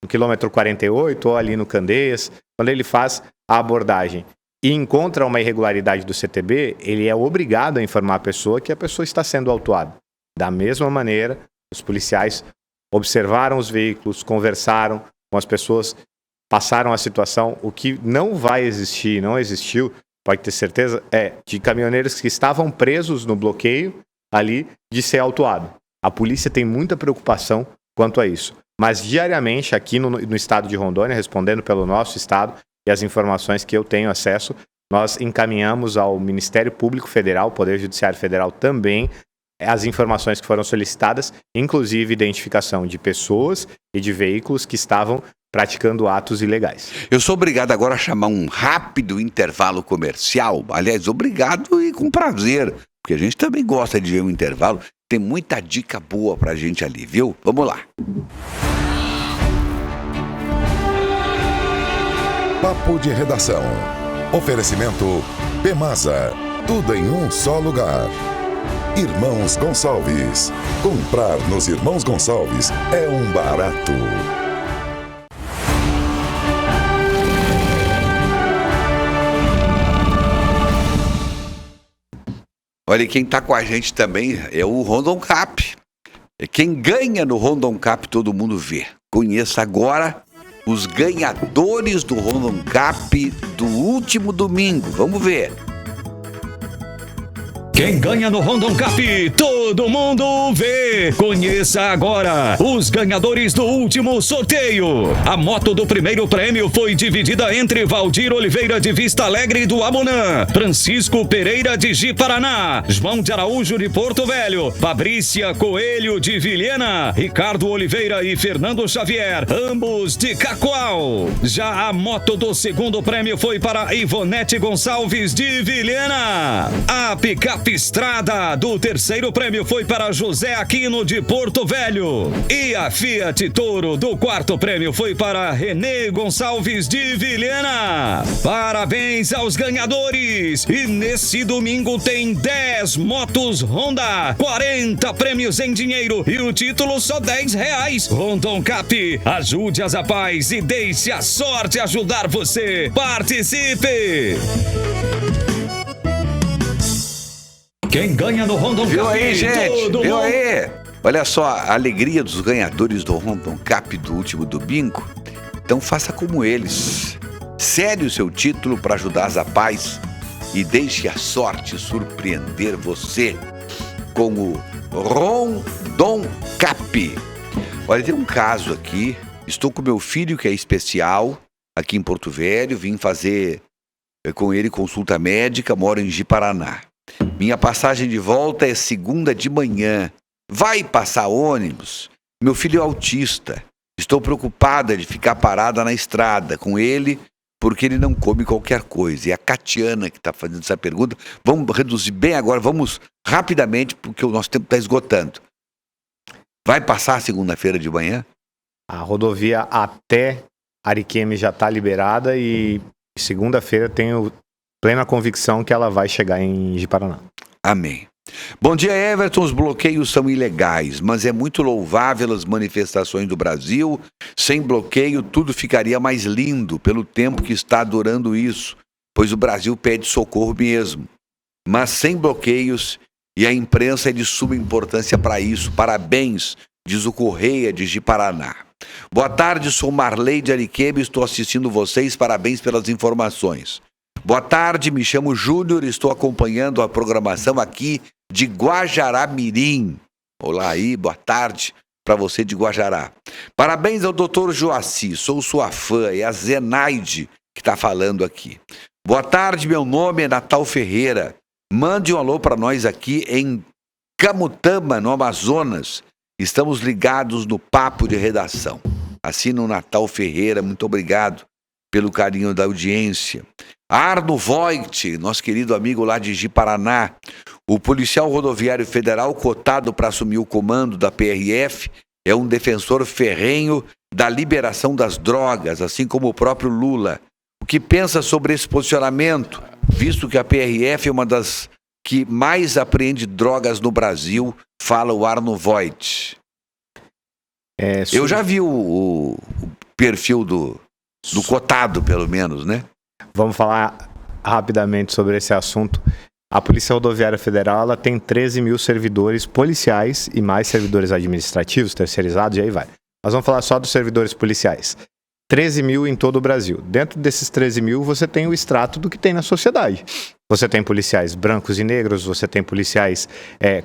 no quilômetro 48 ou ali no Candeias, quando ele faz a abordagem e encontra uma irregularidade do CTB, ele é obrigado a informar a pessoa que a pessoa está sendo autuada. Da mesma maneira, os policiais observaram os veículos, conversaram com as pessoas, passaram a situação. O que não vai existir, não existiu, pode ter certeza, é de caminhoneiros que estavam presos no bloqueio ali de ser autuado. A polícia tem muita preocupação quanto a isso. Mas diariamente, aqui no estado de Rondônia, respondendo pelo nosso estado e as informações que eu tenho acesso, nós encaminhamos ao Ministério Público Federal, Poder Judiciário Federal também, as informações que foram solicitadas, inclusive identificação de pessoas e de veículos que estavam praticando atos ilegais. Eu sou obrigado agora a chamar um rápido intervalo comercial. Aliás, obrigado e com prazer, porque a gente também gosta de ver um intervalo. Tem muita dica boa pra gente ali, viu? Vamos lá. Papo de Redação. Oferecimento Pemasa. Tudo em um só lugar. Irmãos Gonçalves. Comprar nos Irmãos Gonçalves é um barato. Olha, quem está com a gente também é o Rondon Cap. Quem ganha no Rondon Cap, todo mundo vê. Conheça agora os ganhadores do Rondon Cap do último domingo. Vamos ver. Quem ganha no Rondon Cap, todo mundo vê. Conheça agora os ganhadores do último sorteio. A moto do primeiro prêmio foi dividida entre Valdir Oliveira de Vista Alegre do Abunã, Francisco Pereira de Ji-Paraná, João de Araújo de Porto Velho, Fabrícia Coelho de Vilhena, Ricardo Oliveira e Fernando Xavier, ambos de Cacoal. Já a moto do segundo prêmio foi para Ivonete Gonçalves de Vilhena. A picape Estrada do terceiro prêmio foi para José Aquino de Porto Velho. E a Fiat Toro do quarto prêmio foi para Renê Gonçalves de Vilhena. Parabéns aos ganhadores! E nesse domingo tem 10 motos Honda, 40 prêmios em dinheiro e o título só R$10. Rondon Cap, ajude as rapazes e deixe a sorte ajudar você. Participe! Quem ganha no Rondon Cap? Viu aí, gente? Viu aí? Olha só a alegria dos ganhadores do Rondon Cap do último domingo. Então faça como eles. Cede o seu título para ajudar as paz e deixe a sorte surpreender você com o Rondon Cap. Olha, tem um caso aqui. Estou com meu filho que é especial aqui em Porto Velho. Vim fazer com ele consulta médica, moro em Ji-Paraná. Minha passagem de volta é segunda de manhã. Vai passar ônibus? Meu filho é autista. Estou preocupada de ficar parada na estrada com ele porque ele não come qualquer coisa. E a Catiana que está fazendo essa pergunta. Vamos reduzir bem agora, vamos rapidamente porque o nosso tempo está esgotando. Vai passar segunda-feira de manhã? A rodovia até Ariquemes já está liberada e segunda-feira tenho plena convicção que ela vai chegar em Ji-Paraná. Amém. Bom dia, Everton. Os bloqueios são ilegais, mas é muito louvável as manifestações do Brasil. Sem bloqueio, tudo ficaria mais lindo pelo tempo que está durando isso, pois o Brasil pede socorro mesmo. Mas sem bloqueios, e a imprensa é de suma importância para isso. Parabéns, diz o Correia de Ji-Paraná. Boa tarde, sou Marley de Ariquemes, estou assistindo vocês. Parabéns pelas informações. Boa tarde, me chamo Júnior, estou acompanhando a programação aqui de Guajará-Mirim. Olá aí, boa tarde. para você de Guajará. Parabéns ao doutor Joaci, sou sua fã, é a Zenaide que está falando aqui. Boa tarde, meu nome é Natal Ferreira. Mande um alô para nós aqui em Camutama, no Amazonas. Estamos ligados no papo de redação. Assina o Natal Ferreira, muito obrigado pelo carinho da audiência. Arno Voigt, nosso querido amigo lá de Ji-Paraná, o policial rodoviário federal cotado para assumir o comando da PRF, é um defensor ferrenho da liberação das drogas, assim como o próprio Lula. O que pensa sobre esse posicionamento, visto que a PRF é uma das que mais apreende drogas no Brasil, fala o Arno Voigt. Eu já vi o perfil do cotado, pelo menos, né? Vamos falar rapidamente sobre esse assunto. A Polícia Rodoviária Federal ela tem 13 mil servidores policiais e mais servidores administrativos, terceirizados, e aí vai. Nós vamos falar só dos servidores policiais. 13 mil em todo o Brasil. Dentro desses 13 mil, você tem o extrato do que tem na sociedade. Você tem policiais brancos e negros, você tem policiais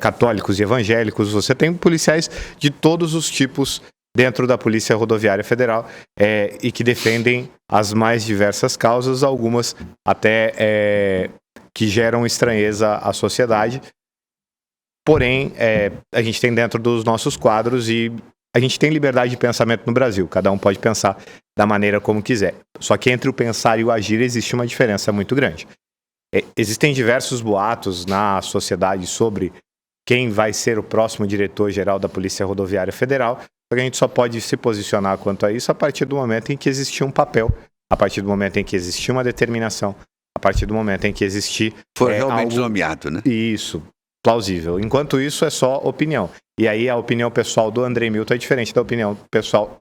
católicos e evangélicos, você tem policiais de todos os tipos dentro da Polícia Rodoviária Federal e que defendem as mais diversas causas, algumas até que geram estranheza à sociedade. Porém, a gente tem dentro dos nossos quadros e a gente tem liberdade de pensamento no Brasil. Cada um pode pensar da maneira como quiser. Só que entre o pensar e o agir existe uma diferença muito grande. Existem diversos boatos na sociedade sobre quem vai ser o próximo diretor-geral da Polícia Rodoviária Federal. A gente só pode se posicionar quanto a isso a partir do momento em que existir um papel, a partir do momento em que existir uma determinação, a partir do momento em que existir... For realmente nomeado, né? Isso, plausível. Enquanto isso, é só opinião. E aí a opinião pessoal do André Milton é diferente da opinião pessoal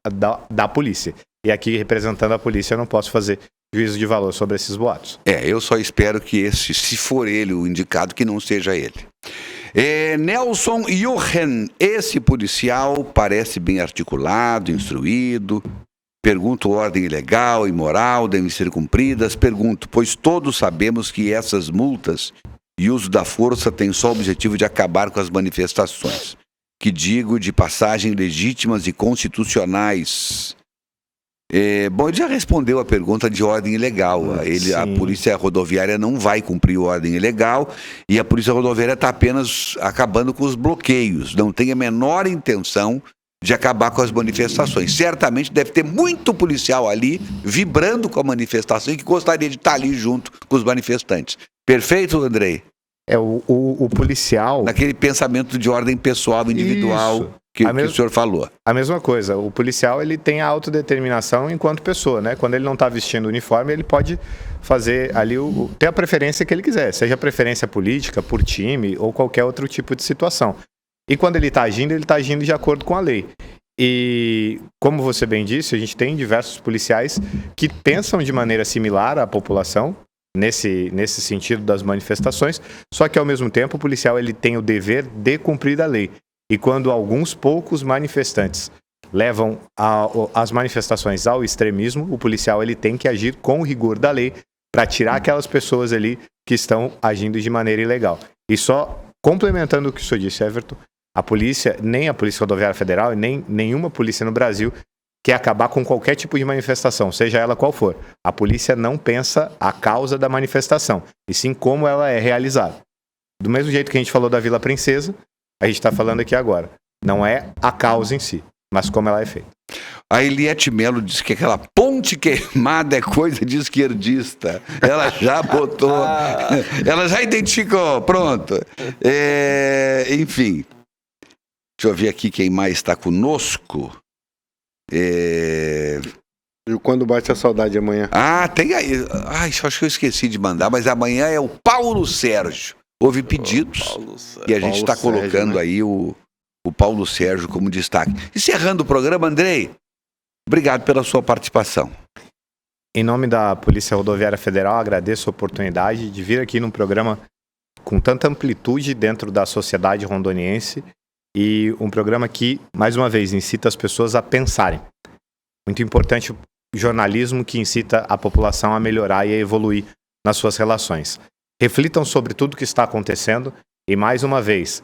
da polícia. E aqui, representando a polícia, eu não posso fazer juízo de valor sobre esses boatos. Eu só espero que se for ele o indicado, que não seja ele. Nelson Jochen, esse policial parece bem articulado, instruído. Pergunto, ordem legal e moral devem ser cumpridas? Pergunto, pois todos sabemos que essas multas e uso da força têm só o objetivo de acabar com as manifestações, que digo de passagem legítimas e constitucionais. Bom, ele já respondeu a pergunta de ordem ilegal. A Polícia Rodoviária não vai cumprir ordem ilegal e a Polícia Rodoviária está apenas acabando com os bloqueios. Não tem a menor intenção de acabar com as manifestações. Certamente deve ter muito policial ali vibrando com a manifestação e que gostaria de estar ali junto com os manifestantes. Perfeito, Andrei? O policial... Naquele pensamento de ordem pessoal, individual... Que o senhor falou. A mesma coisa, o policial ele tem a autodeterminação enquanto pessoa, né? Quando ele não está vestindo o uniforme, ele pode fazer ali, ter a preferência que ele quiser, seja preferência política, por time ou qualquer outro tipo de situação. E quando ele está agindo de acordo com a lei. E, como você bem disse, a gente tem diversos policiais que pensam de maneira similar à população, nesse sentido das manifestações, só que ao mesmo tempo o policial ele tem o dever de cumprir a lei. E quando alguns poucos manifestantes levam as manifestações ao extremismo, o policial ele tem que agir com o rigor da lei para tirar aquelas pessoas ali que estão agindo de maneira ilegal. E só complementando o que o senhor disse, Everton, a polícia, nem a Polícia Rodoviária Federal e nem nenhuma polícia no Brasil quer acabar com qualquer tipo de manifestação, seja ela qual for. A polícia não pensa a causa da manifestação, e sim como ela é realizada. Do mesmo jeito que a gente falou da Vila Princesa, a gente está falando aqui agora. Não é a causa em si, mas como ela é feita. A Eliette Melo disse que aquela ponte queimada é coisa de esquerdista. Ela já botou, ela já identificou, pronto. Enfim, deixa eu ver aqui quem mais está conosco. E quando bate a saudade amanhã? Tem aí. Acho que eu esqueci de mandar, mas amanhã é o Paulo Sérgio. Houve pedidos e a gente está colocando aí o Paulo Sérgio como destaque. Encerrando o programa, Andrei, obrigado pela sua participação. Em nome da Polícia Rodoviária Federal, agradeço a oportunidade de vir aqui num programa com tanta amplitude dentro da sociedade rondoniense e um programa que, mais uma vez, incita as pessoas a pensarem. Muito importante o jornalismo que incita a população a melhorar e a evoluir nas suas relações. Reflitam sobre tudo o que está acontecendo e, mais uma vez,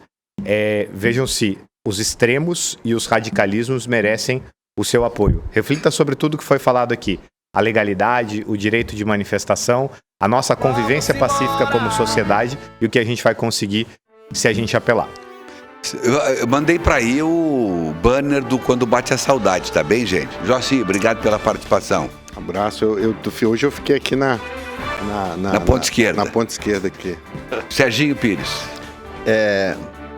vejam se os extremos e os radicalismos merecem o seu apoio. Reflita sobre tudo que foi falado aqui. A legalidade, o direito de manifestação, a nossa convivência pacífica como sociedade e o que a gente vai conseguir se a gente apelar. Eu mandei para aí o banner do Quando Bate a Saudade, tá bem, gente? Joaci, obrigado pela participação. Abraço. Hoje eu fiquei aqui na ponta esquerda. Na ponta esquerda aqui. Serginho Pires.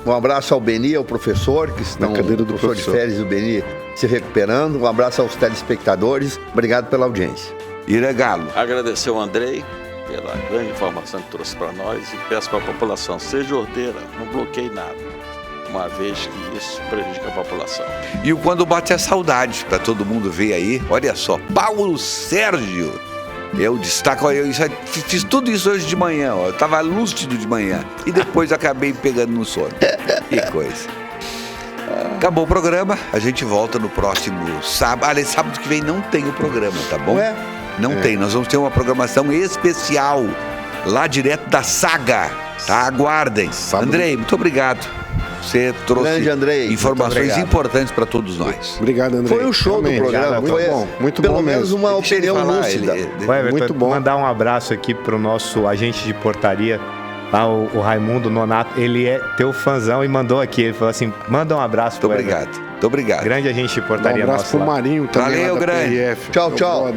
Um abraço ao Beni, ao professor, que estão, na cadeira do professor de férias e o Beni se recuperando. Um abraço aos telespectadores. Obrigado pela audiência. Ira Galo. Agradecer ao Andrei pela grande informação que trouxe para nós e peço para a população, seja ordeira, não bloqueie nada, uma vez que isso prejudica a população. E o Quando Bate a Saudade, para todo mundo ver aí. Olha só, Paulo Sérgio. Eu destaco, fiz tudo isso hoje de manhã, ó. Eu tava lúcido de manhã e depois acabei pegando no sono. Que coisa. Acabou o programa, a gente volta no próximo sábado. Aliás, sábado que vem não tem o programa, tá bom? Não tem, nós vamos ter uma programação especial lá direto da Saga, tá? Aguardem. Andrei, muito obrigado. Você trouxe informações importantes para todos nós. Obrigado, Andrei. Foi um show do programa. Foi bom. Muito pelo bom menos mesmo. uma opinião lúcida. Muito bom. Mandar um abraço aqui pro nosso agente de portaria, lá, o Raimundo Nonato. Ele é teu fãzão e mandou aqui. Ele falou assim: manda um abraço pro Everton. Muito obrigado. Grande agente de portaria. Um abraço pro Marinho também. Valeu, grande. Tchau, tchau.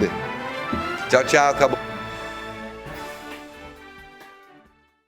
Tchau, tchau. Acabou.